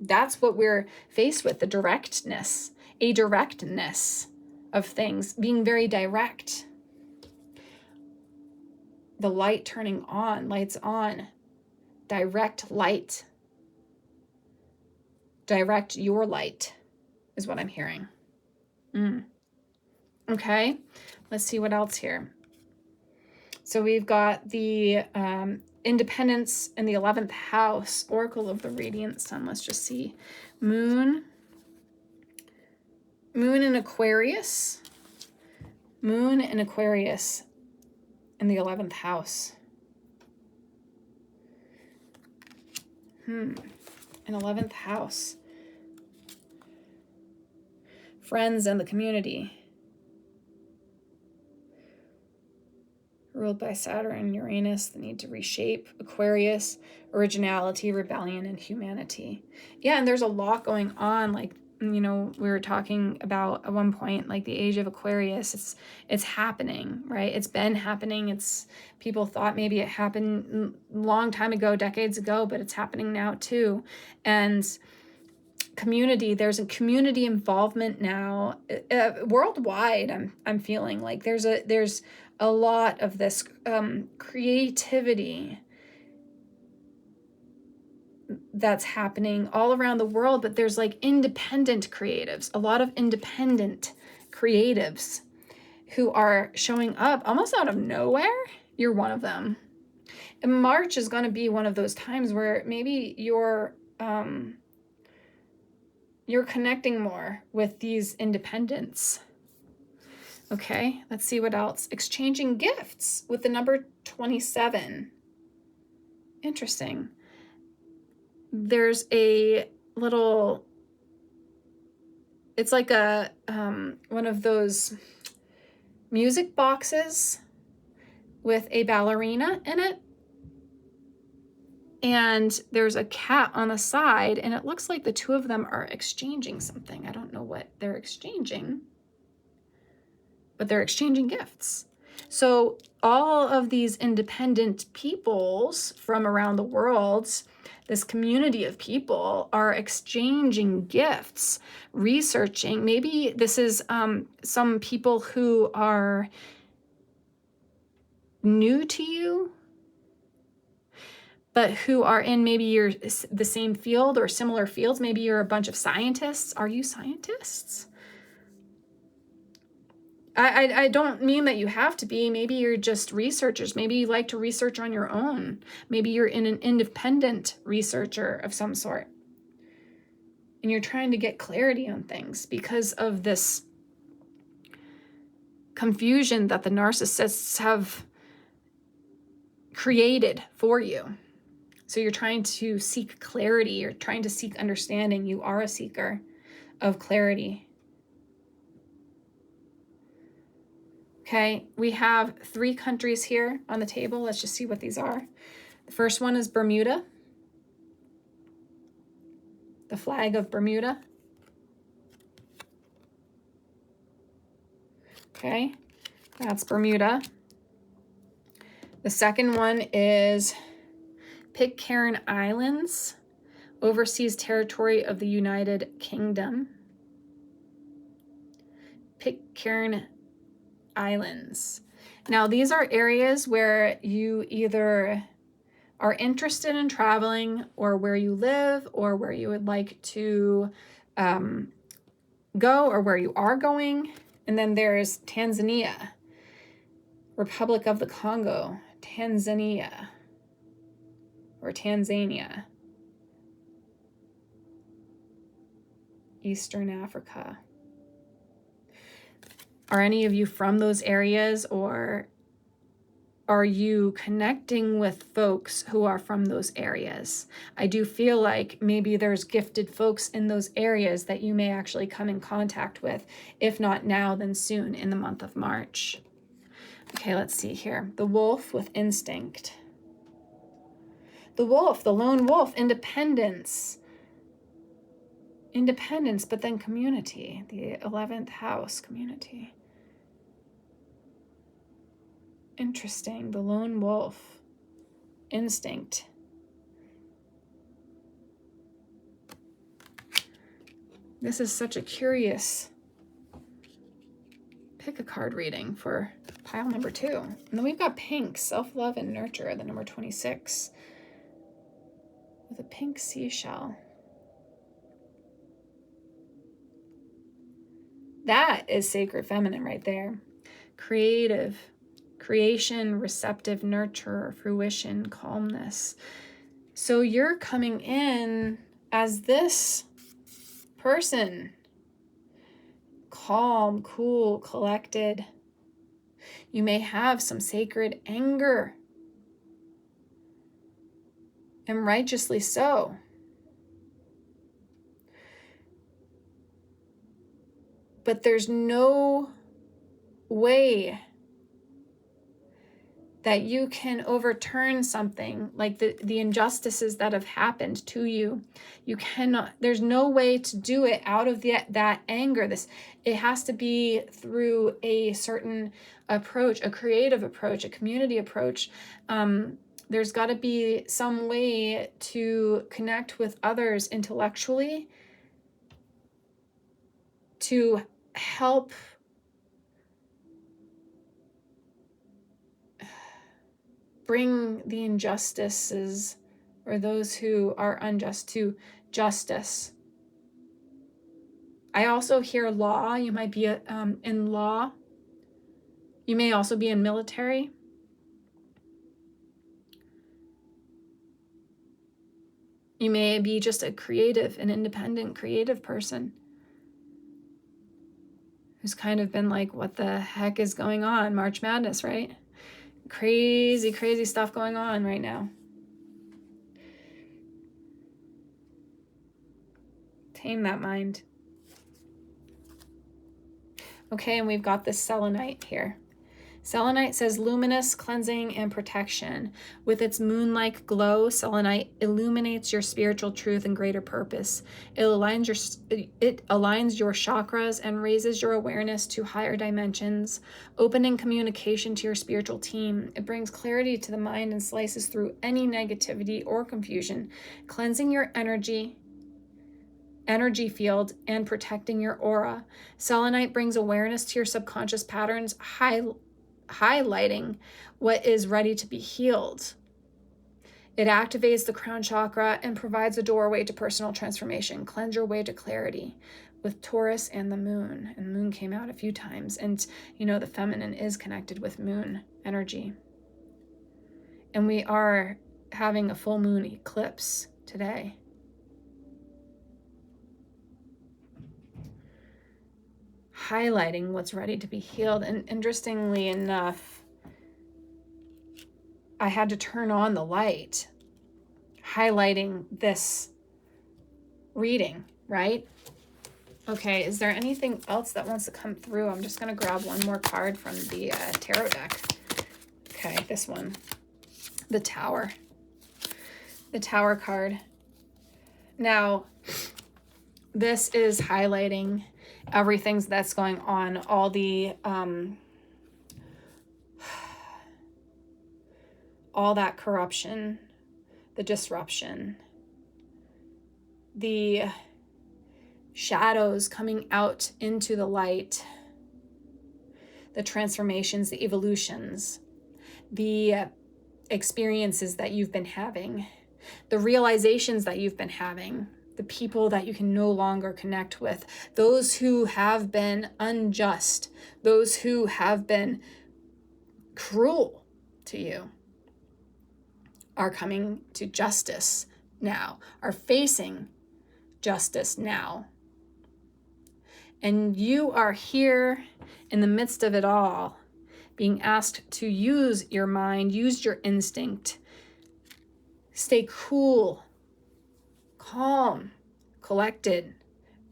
that's what we're faced with, a directness of things, being very direct. The light turning on, lights on, direct light. Direct your light is what I'm hearing. Okay, let's see what else here. So we've got the Independence in the 11th house, Oracle of the Radiant Sun. Let's just see. Moon in Aquarius. Moon in Aquarius in the 11th house. An 11th house. Friends and the community. Ruled by Saturn and Uranus, the need to reshape. Aquarius, originality, rebellion, and humanity. Yeah, and there's a lot going on. Like, you know, we were talking about at one point, like the age of Aquarius, it's happening, right? It's been happening. People thought maybe it happened a long time ago, decades ago, but it's happening now too. And community, there's a community involvement now worldwide. I'm feeling like there's a lot of this creativity that's happening all around the world, but there's like independent creatives, a lot of independent creatives who are showing up almost out of nowhere. You're one of them. And March is going to be one of those times where maybe you're connecting more with these independents. Okay, let's see what else. Exchanging gifts with the number 27. Interesting. There's a little, it's like a one of those music boxes with a ballerina in it. And there's a cat on the side, and it looks like the two of them are exchanging something. I don't know what they're exchanging, but they're exchanging gifts. So all of these independent peoples from around the world, this community of people, are exchanging gifts, researching. Maybe this is some people who are new to you, but who are in maybe the same field or similar fields. Maybe you're a bunch of scientists. Are you scientists? I don't mean that you have to be. Maybe you're just researchers. Maybe you like to research on your own. Maybe you're an independent researcher of some sort. And you're trying to get clarity on things because of this confusion that the narcissists have created for you. So you're trying to seek clarity. You're trying to seek understanding. You are a seeker of clarity. Okay, we have 3 countries here on the table. Let's just see what these are. The first one is Bermuda. The flag of Bermuda. Okay, that's Bermuda. The second one is Pitcairn Islands, overseas territory of the United Kingdom. Pitcairn Islands. Now, these are areas where you either are interested in traveling, or where you live, or where you would like to go, or where you are going. And then there's Tanzania, Republic of the Congo, Tanzania, or Tanzania, Eastern Africa. Are any of you from those areas, or are you connecting with folks who are from those areas? I do feel like maybe there's gifted folks in those areas that you may actually come in contact with, if not now, then soon in the month of March. Okay, let's see here. The wolf with instinct. The wolf, the lone wolf, independence. Independence, but then community. The 11th house, community. Interesting. The lone wolf, instinct. This is such a curious pick a card reading for pile number 2. And then we've got pink, self-love and nurture, the number 26, with a pink seashell. That is sacred feminine right there. Creative, creation, receptive, nurture, fruition, calmness. So you're coming in as this person, calm, cool, collected, You may have some sacred anger, and righteously so. But there's no way that you can overturn something like the injustices that have happened to you. You cannot, there's no way to do it out of that anger. It has to be through a certain approach, a creative approach, a community approach. There's got to be some way to connect with others intellectually to help bring the injustices or those who are unjust to justice. I also hear law. You might be in law. You may also be in military. You may be just an independent creative person who's kind of been like, what the heck is going on? March Madness, right? Crazy, crazy stuff going on right now. Tame that mind. Okay, and we've got this selenite here. Selenite says luminous, cleansing, and protection. With its moon-like glow, selenite illuminates your spiritual truth and greater purpose. It aligns your chakras and raises your awareness to higher dimensions, opening communication to your spiritual team. It brings clarity to the mind and slices through any negativity or confusion, cleansing your energy field and protecting your aura. Selenite brings awareness to your subconscious patterns, highlighting what is ready to be healed. It activates the crown chakra and provides a doorway to personal transformation. Cleanse your way to clarity with Taurus and the moon. And moon came out a few times. And the feminine is connected with moon energy. And we are having a full moon eclipse today. Highlighting what's ready to be healed. And interestingly enough, I had to turn on the light, highlighting this reading, right? Okay, is there anything else that wants to come through? I'm just going to grab one more card from the tarot deck. Okay, this one, the Tower. The Tower card. Now, this is highlighting everything that's going on, all the all that corruption, the disruption, the shadows coming out into the light, the transformations, the evolutions, the experiences that you've been having, the realizations that you've been having, the people that you can no longer connect with, those who have been unjust, those who have been cruel to you are coming to justice now, are facing justice now. And you are here in the midst of it all, being asked to use your mind, use your instinct, stay cool, calm, collected,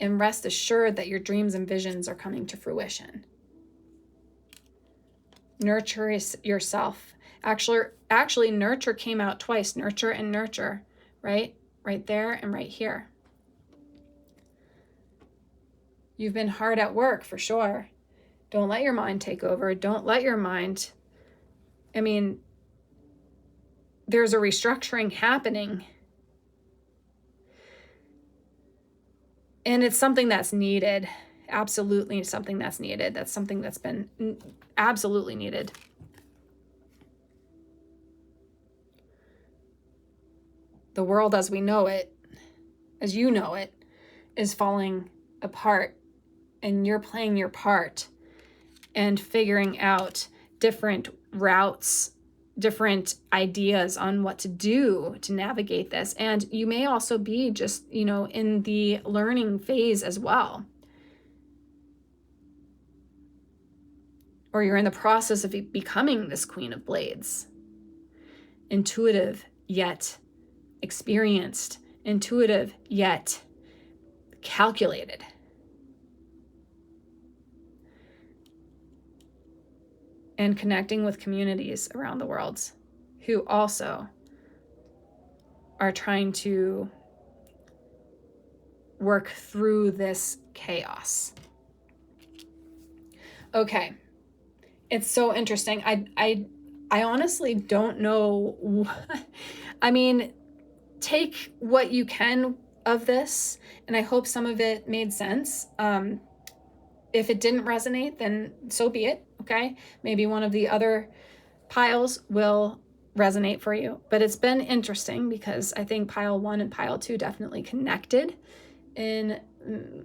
and rest assured that your dreams and visions are coming to fruition. Nurture yourself. Actually, nurture came out twice. Nurture and nurture, right? Right there and right here. You've been hard at work for sure. Don't let your mind take over. Don't let your mind, there's a restructuring happening. And it's something that's needed. Absolutely something that's needed. That's something that's been absolutely needed. The world as we know it, as you know it, is falling apart. And you're playing your part and figuring out different routes, different ideas on what to do to navigate this. And you may also be just, in the learning phase as well. or you're in the process of becoming this Queen of Blades. Intuitive, yet experienced. Intuitive, yet calculated. And connecting with communities around the world who also are trying to work through this chaos. Okay. It's so interesting. I honestly don't know. I mean, take what you can of this, and I hope some of it made sense. If it didn't resonate, then so be it, okay? Maybe one of the other piles will resonate for you. But it's been interesting because I think pile 1 and pile 2 definitely connected in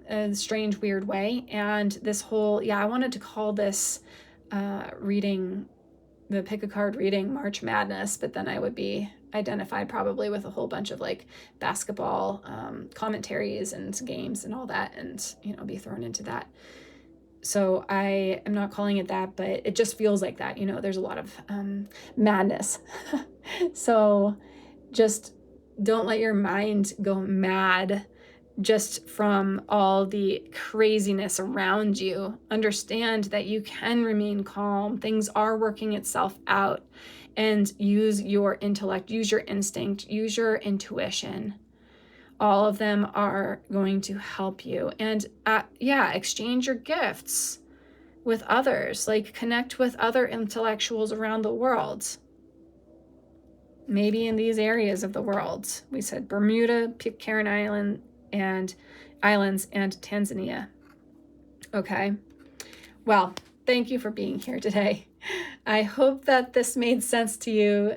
a strange, weird way. And this whole, I wanted to call this reading, the pick a card reading, March Madness, but then I would be identified probably with a whole bunch of like basketball commentaries and games and all that, and be thrown into that. So I am not calling it that, but it just feels like that. There's a lot of madness. So just don't let your mind go mad just from all the craziness around you. Understand that you can remain calm. Things are working itself out, and use your intellect, use your instinct, use your intuition. All of them are going to help you. And exchange your gifts with others, like connect with other intellectuals around the world. Maybe in these areas of the world. We said Bermuda, Pitcairn Islands, and Tanzania. Okay. Well, thank you for being here today. I hope that this made sense to you.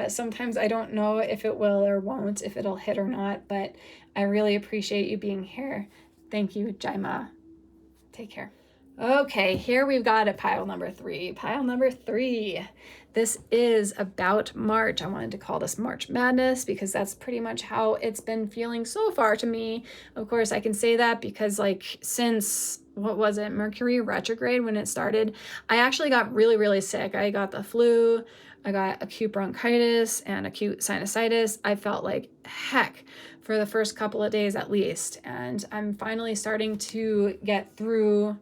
Sometimes I don't know if it will or won't, if it'll hit or not, but I really appreciate you being here. Thank you, Jaima. Take care. Okay, here we've got a pile number 3. Pile number 3. This is about March. I wanted to call this March Madness because that's pretty much how it's been feeling so far to me. Of course, I can say that because since, Mercury retrograde when it started, I actually got really, really sick. I got the flu. I got acute bronchitis and acute sinusitis. I felt like heck for the first couple of days at least. And I'm finally starting to get through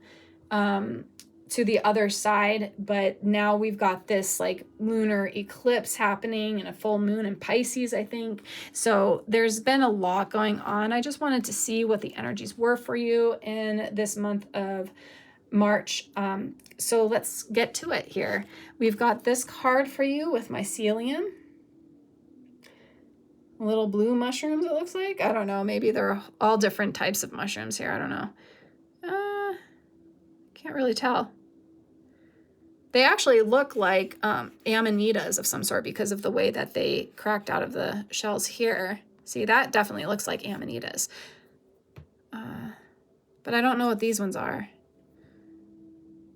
to the other side. But now we've got this like lunar eclipse happening and a full moon in Pisces, I think. So there's been a lot going on. I just wanted to see what the energies were for you in this month of March. So let's get to it here. We've got this card for you with mycelium. Little blue mushrooms, it looks like. I don't know. Maybe they're all different types of mushrooms here. I don't know. Can't really tell. They actually look like amanitas of some sort because of the way that they cracked out of the shells here. See, that definitely looks like amanitas. But I don't know what these ones are.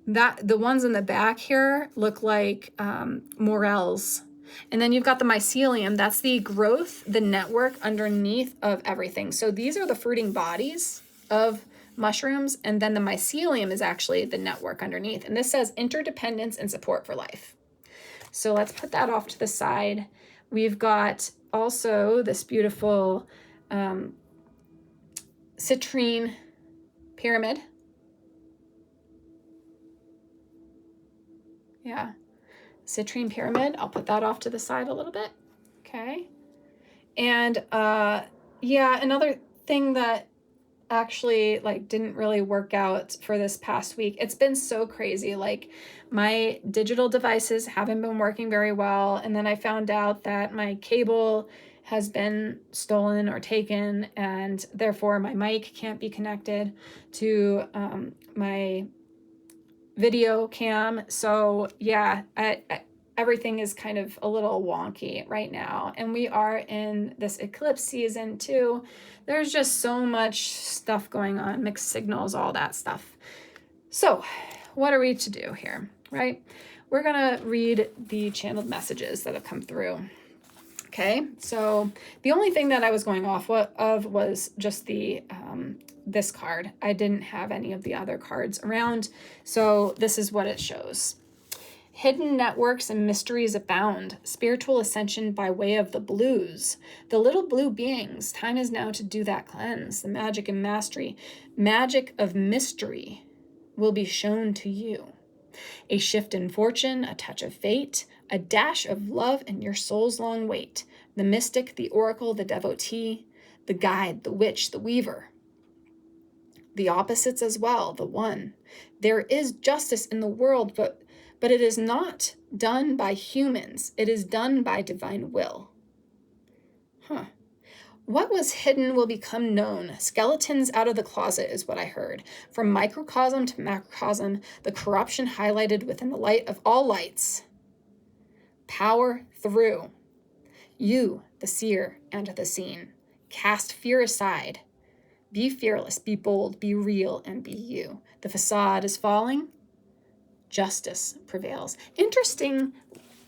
The ones in the back here look like morels. And then you've got the mycelium. That's the growth, the network underneath of everything. So these are the fruiting bodies of mushrooms. And then the mycelium is actually the network underneath. And this says interdependence and support for life. So let's put that off to the side. We've got also this beautiful citrine pyramid. Yeah, citrine pyramid. I'll put that off to the side a little bit. Okay. And another thing that actually didn't really work out for this past week. It's been so crazy. My digital devices haven't been working very well. And then I found out that my cable has been stolen or taken, and therefore my mic can't be connected to my video cam. So yeah, everything is kind of a little wonky right now. And we are in this eclipse season too. There's just so much stuff going on, mixed signals, all that stuff. So what are we to do here, right? We're going to read the channeled messages that have come through. Okay, so the only thing that I was going off of was just the this card. I didn't have any of the other cards around, so this is what it shows. Hidden networks and mysteries abound. Spiritual ascension by way of the blues. The little blue beings. Time is now to do that cleanse. The magic and mastery. Magic of mystery will be shown to you. A shift in fortune, a touch of fate, a dash of love in your soul's long wait. The mystic, the oracle, the devotee, the guide, the witch, the weaver. The opposites as well, the one. There is justice in the world, but it is not done by humans. It is done by divine will. What was hidden will become known. Skeletons out of the closet is what I heard. From microcosm to macrocosm, the corruption highlighted within the light of all lights. Power through. You, the seer and the seen. Cast fear aside. Be fearless, be bold, be real, and be you. The facade is falling. Justice prevails. Interesting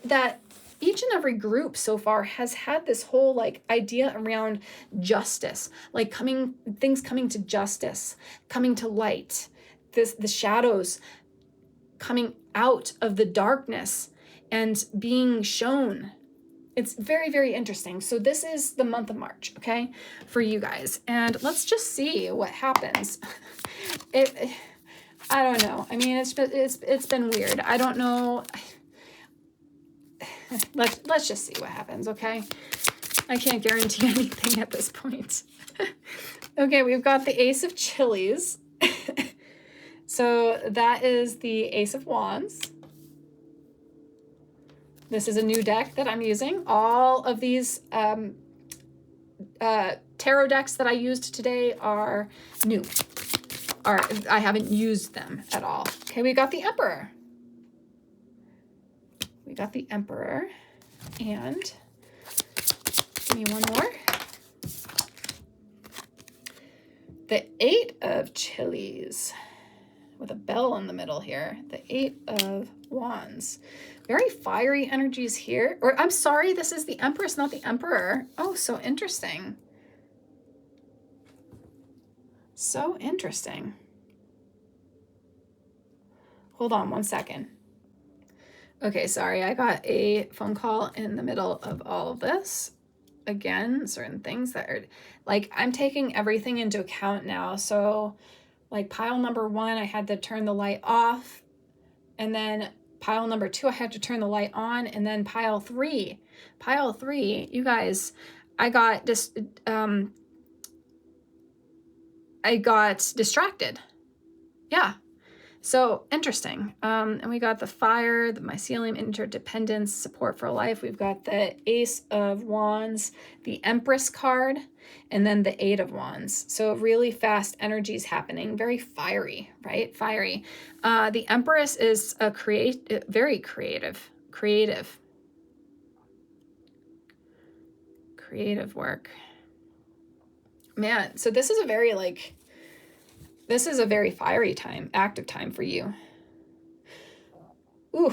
that each and every group so far has had this whole like idea around justice, like things coming to justice, coming to light, the shadows coming out of the darkness and being shown. It's very, very interesting. So this is the month of March, okay, for you guys. And let's just see what happens. I don't know. I mean, it's been weird. I don't know. Let's just see what happens, okay? I can't guarantee anything at this point. Okay, we've got the Ace of Chilies. So that is the Ace of Wands. This is a new deck that I'm using. All of these tarot decks that I used today are new. I haven't used them at all. Okay, we got the Emperor. We got the Emperor. And give me one more. The Eight of Chilies. With a bell in the middle here. The Eight of Wands. Very fiery energies here. Or I'm sorry, this is the Empress, not the Emperor. Oh, so interesting. So interesting. Hold on one second. Okay, sorry, I got a phone call in the middle of all of this. Again, certain things that are like, I'm taking everything into account now. So like pile number 1, I had to turn the light off. And then pile number 2, I had to turn the light on. And then pile 3, you guys, I got distracted. Yeah. So interesting. And we got the fire, the mycelium, interdependence, support for life. We've got the Ace of Wands, the Empress card, and then the Eight of Wands. So really fast energies happening, very fiery, right? Fiery. The Empress is a very creative work. Man, so this is a very fiery time, active time for you. Ooh,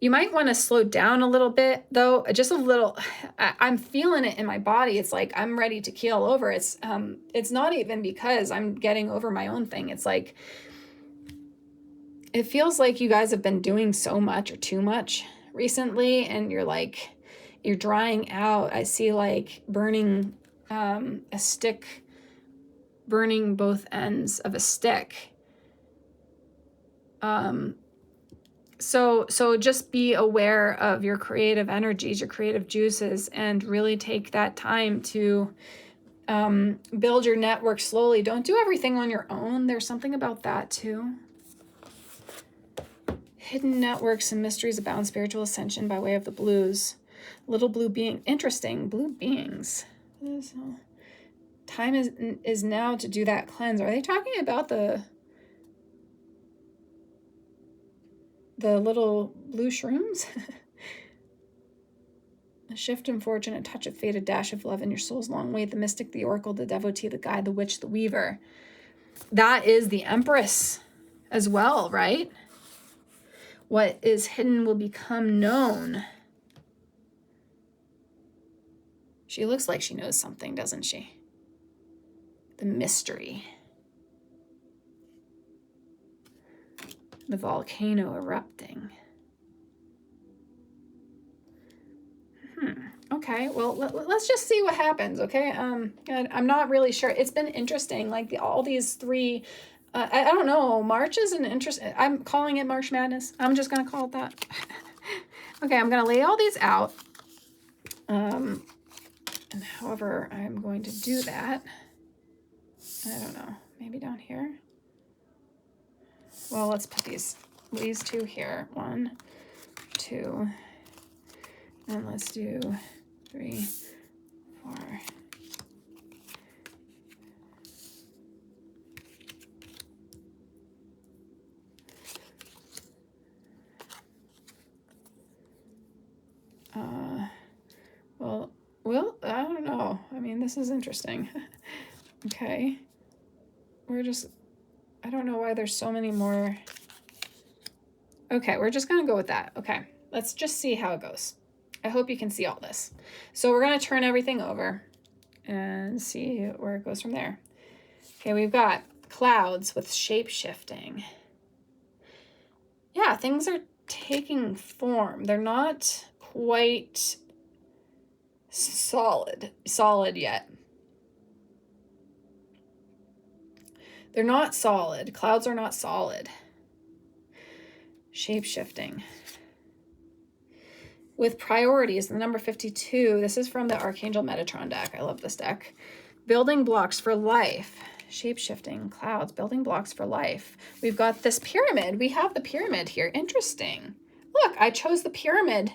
you might want to slow down a little bit, though, just a little. I'm feeling it in my body. It's like I'm ready to keel over. It's not even because I'm getting over my own thing. It's like it feels like you guys have been doing so much or too much recently, and you're drying out. I see like burning a stick. Burning both ends of a stick. So just be aware of your creative energies, your creative juices, and really take that time to build your network slowly. Don't do everything on your own. There's something about that too. Hidden networks and mysteries abound. Spiritual ascension by way of the blues. Little blue being. Interesting. Blue beings. Time is now to do that cleanse. Are they talking about the little blue shrooms? A shift in fortune, a touch of fate, a dash of love in your soul's long way. The mystic, the oracle, the devotee, the guide, the witch, the weaver. That is the Empress as well, right? What is hidden will become known. She looks like she knows something, doesn't she? The mystery. The volcano erupting. Okay, well, let's just see what happens, okay? I'm not really sure. It's been interesting, like all these three, I don't know, March is an interesting, I'm calling it March Madness. I'm just going to call it that. Okay, I'm going to lay all these out. And however I'm going to do that, I don't know, maybe down here. Well, let's put these two here. 1, 2, and let's do 3, 4. Well, I don't know. I mean, this is interesting. Okay. I don't know why there's so many more. Okay, we're just going to go with that. Okay, let's just see how it goes. I hope you can see all this. So we're going to turn everything over and see where it goes from there. Okay, we've got clouds with shape shifting. Yeah, things are taking form. They're not quite solid yet. They're not solid. Clouds are not solid. Shape shifting. With priorities, the number 52, this is from the Archangel Metatron deck. I love this deck. Building blocks for life. Shape-shifting, clouds, building blocks for life. We've got this pyramid. We have the pyramid here. Interesting. Look, I chose the pyramid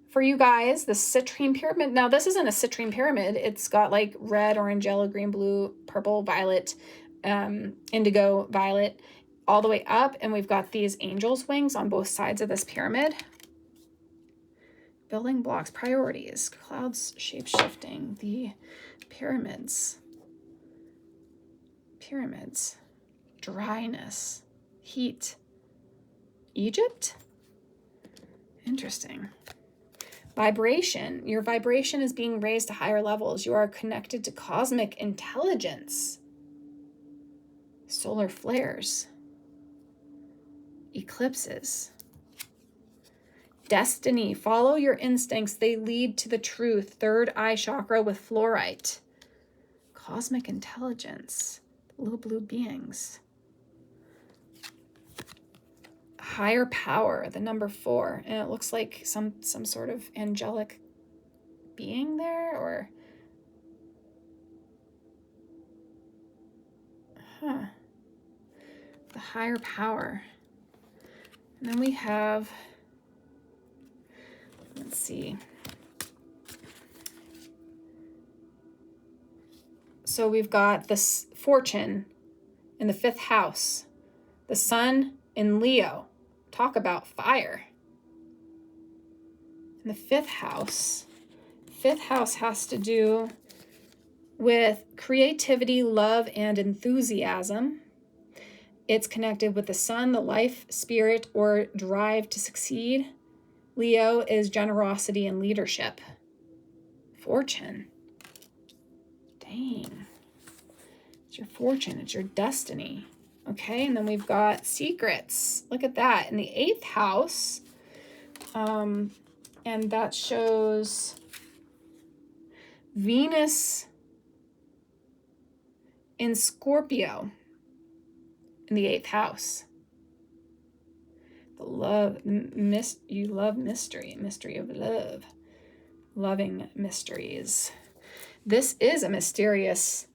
for you guys, the citrine pyramid. Now, this isn't a citrine pyramid. It's got like red, orange, yellow, green, blue, purple, violet, indigo, violet, all the way up. And we've got these angels' wings on both sides of this pyramid. Building blocks, priorities, clouds, shape-shifting, the pyramids, dryness, heat, Egypt? Interesting. Vibration, your vibration is being raised to higher levels. You are connected to cosmic intelligence. Solar flares, eclipses. Destiny, follow your instincts. They lead to the truth. Third eye chakra with fluorite. Cosmic intelligence, little blue beings. Higher power, the number 4. And it looks like some sort of angelic being there, or... The higher power. And then we have... Let's see. So we've got this fortune in the 5th house. The sun in Leo. Talk about fire. In the 5th house. 5th house has to do with creativity, love, and enthusiasm. It's connected with the sun, the life, spirit, or drive to succeed. Leo is generosity and leadership. Fortune. Dang. It's your fortune. It's your destiny. Okay, and then we've got secrets. Look at that. In the 8th house, and that shows Venus in Scorpio in the 8th house. The love, you love mystery of love, loving mysteries. This is a mysterious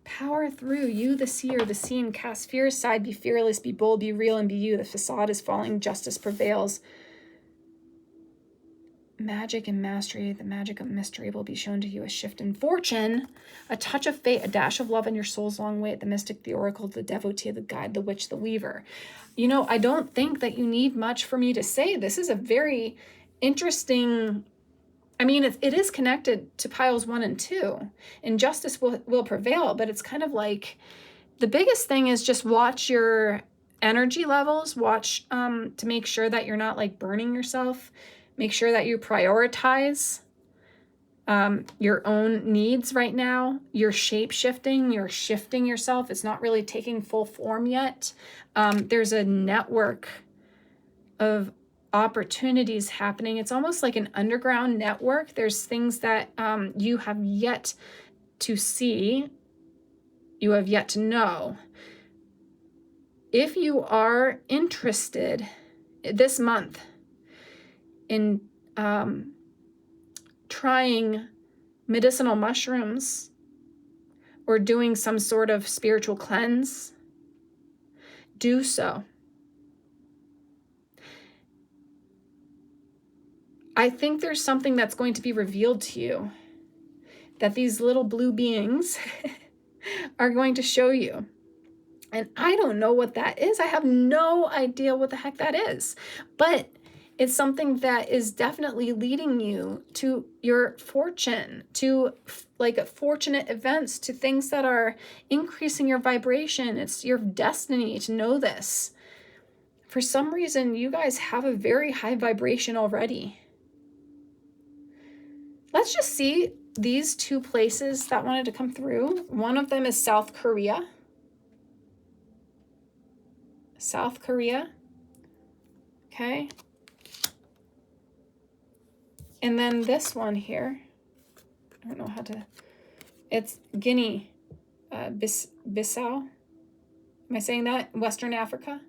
power through you, the seer, the seen. Cast fear aside, be fearless, be bold, be real, and be you. The facade is falling, justice prevails. Magic and mastery, the magic of mystery will be shown to you. A shift in fortune, a touch of fate, a dash of love in your soul's long way. The mystic, the oracle, the devotee, the guide, the witch, the weaver. You know, I don't think that you need much for me to say. This is a very interesting, I mean, it is connected to piles 1 and 2. And justice will prevail, but it's kind of like, the biggest thing is just watch your energy levels. Watch to make sure that you're not like burning yourself. Make sure that you prioritize. your own needs right now. You're shape-shifting, you're shifting yourself. It's not really taking full form yet. There's a network of opportunities happening. It's almost like an underground network. There's things that you have yet to see, you have yet to know. If you are interested this month in trying medicinal mushrooms or doing some sort of spiritual cleanse, do so. I think there's something that's going to be revealed to you that these little blue beings are going to show you. And I don't know what that is. I have no idea what the heck that is. But it's something that is definitely leading you to your fortune, to like fortunate events, to things that are increasing your vibration. It's your destiny to know this. For some reason, you guys have a very high vibration already. Let's just see these two places that wanted to come through. One of them is South Korea. South Korea. Okay. And then this one here, I don't know how to, it's Guinea, Bissau. Am I saying that? Western Africa?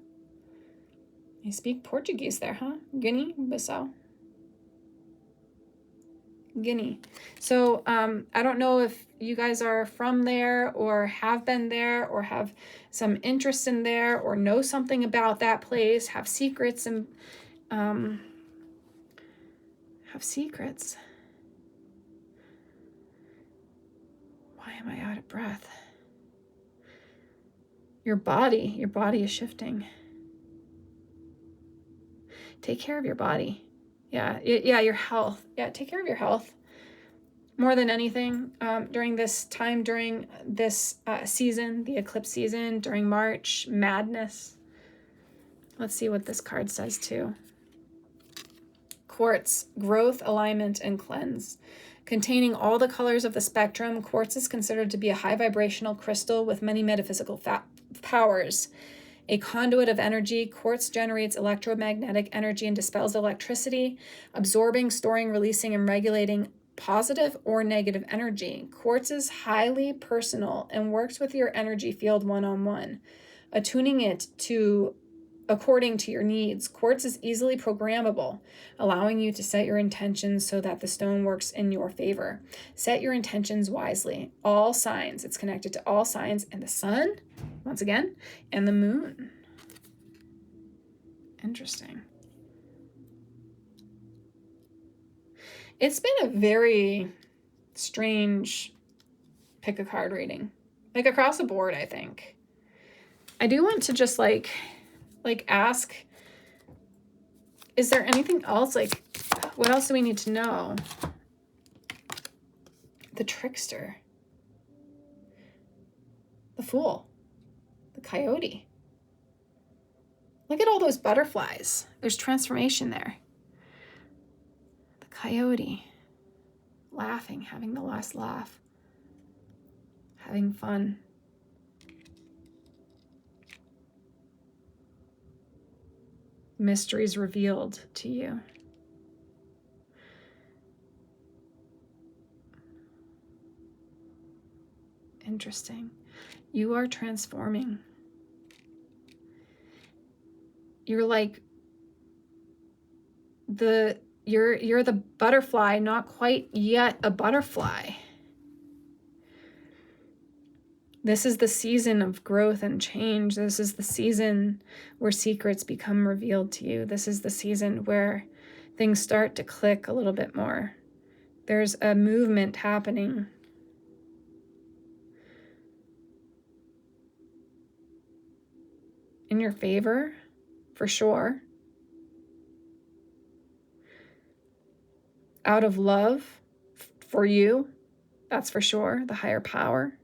You speak Portuguese there, huh? Guinea, Bissau. Guinea. So I don't know if you guys are from there or have been there or have some interest in there or know something about that place, have secrets and have secrets. Why am I out of breath? Your body is shifting. Take care of your body. Yeah, your health. Yeah, take care of your health. More than anything, during this time, during this season, the eclipse season, during March, madness. Let's see what this card says too. Quartz, growth, alignment, and cleanse. Containing all the colors of the spectrum, quartz is considered to be a high vibrational crystal with many metaphysical powers. A conduit of energy, quartz generates electromagnetic energy and dispels electricity, absorbing, storing, releasing, and regulating positive or negative energy. Quartz is highly personal and works with your energy field one-on-one, attuning it to according to your needs. Quartz is easily programmable, allowing you to set your intentions so that the stone works in your favor. Set your intentions wisely. All signs, it's connected to all signs, and the sun, once again, and the moon. Interesting. It's been a very strange pick a card reading, like across the board, I think. I do want to just like ask, is there anything else? Like, what else do we need to know? The trickster, the fool, the coyote. Look at all those butterflies. There's transformation there. The coyote, laughing, having the last laugh, having fun. Mysteries revealed to you. Interesting. You are transforming. You're like you're the butterfly, not quite yet a butterfly. This is the season of growth and change. This is the season where secrets become revealed to you. This is the season where things start to click a little bit more. There's a movement happening. In your favor, for sure. Out of love for you, that's for sure. The higher power.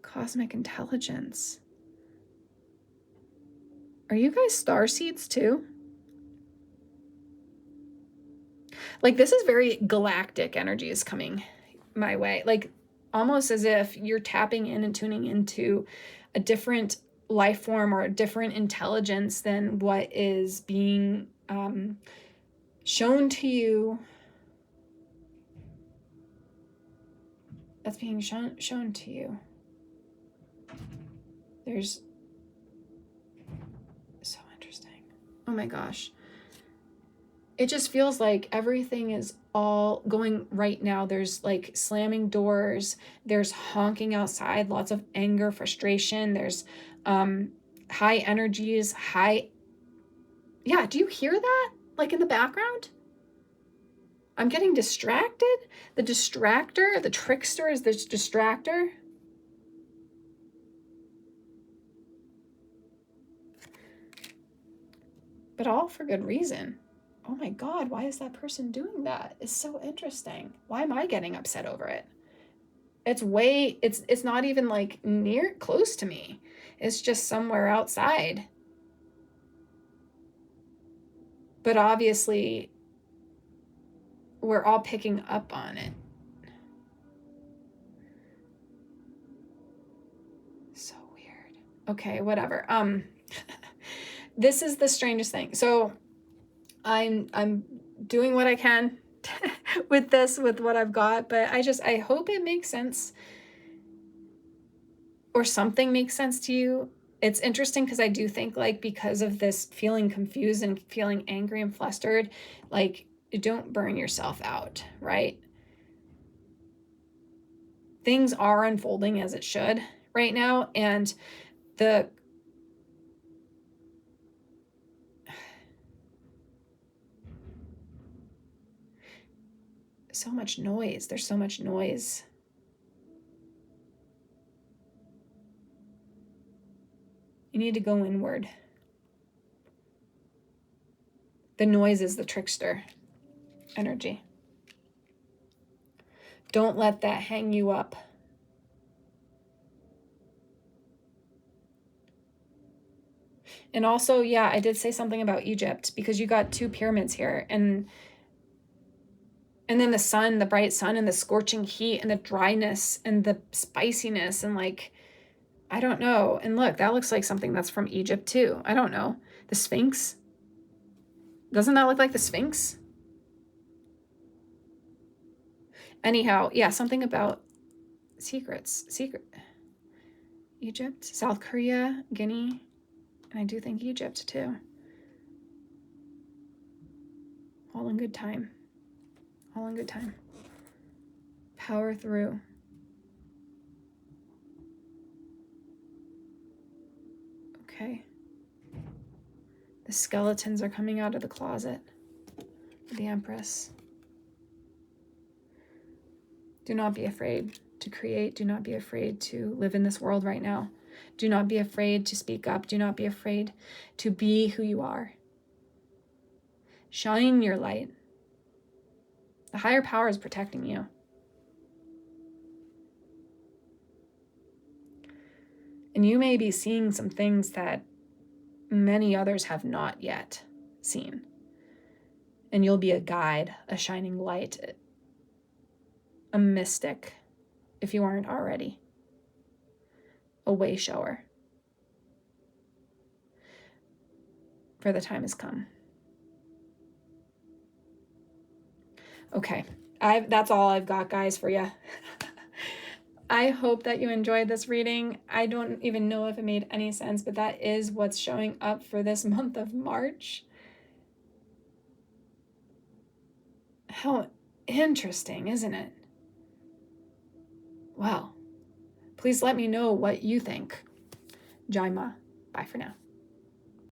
Cosmic intelligence. Are you guys starseeds too? Like, this is very galactic energy is coming my way. Like, almost as if you're tapping in and tuning into a different life form or a different intelligence than what is being shown to you. That's being shown to you. There's so interesting. Oh my gosh. It just feels like everything is all going right now. There's like slamming doors. There's honking outside, lots of anger, frustration. There's high energies, yeah, do you hear that? Like in the background? I'm getting distracted. The distractor, the trickster is this distractor. But all for good reason. Oh my God, why is that person doing that? It's so interesting. Why am I getting upset over it? It's not even like close to me. It's just somewhere outside. But obviously, we're all picking up on it. So weird. Okay, whatever. This is the strangest thing. So I'm doing what I can with this, with what I've got, but I hope it makes sense or something makes sense to you. It's interesting because I do think, like, because of this feeling confused and feeling angry and flustered, like, don't burn yourself out, right? Things are unfolding as it should right now, and so much noise. There's so much noise. You need to go inward. The noise is the trickster energy. Don't let that hang you up. And also, yeah, I did say something about Egypt because you got 2 pyramids here, and then the sun, the bright sun, and the scorching heat, and the dryness, and the spiciness, and like, I don't know. And look, that looks like something that's from Egypt too. I don't know. The Sphinx. Doesn't that look like the Sphinx? Anyhow, yeah, something about secret. Egypt, South Korea, Guinea, and I do think Egypt too. All in good time. All in good time. Power through. Okay. The skeletons are coming out of the closet. The Empress. Do not be afraid to create. Do not be afraid to live in this world right now. Do not be afraid to speak up. Do not be afraid to be who you are. Shine your light. The higher power is protecting you. And you may be seeing some things that many others have not yet seen. And you'll be a guide, a shining light, a mystic, if you aren't already. A way shower. For the time has come. Okay, that's all I've got, guys, for you. I hope that you enjoyed this reading. I don't even know if it made any sense, but that is what's showing up for this month of March. How interesting, isn't it? Well, please let me know what you think. Jaima, bye for now.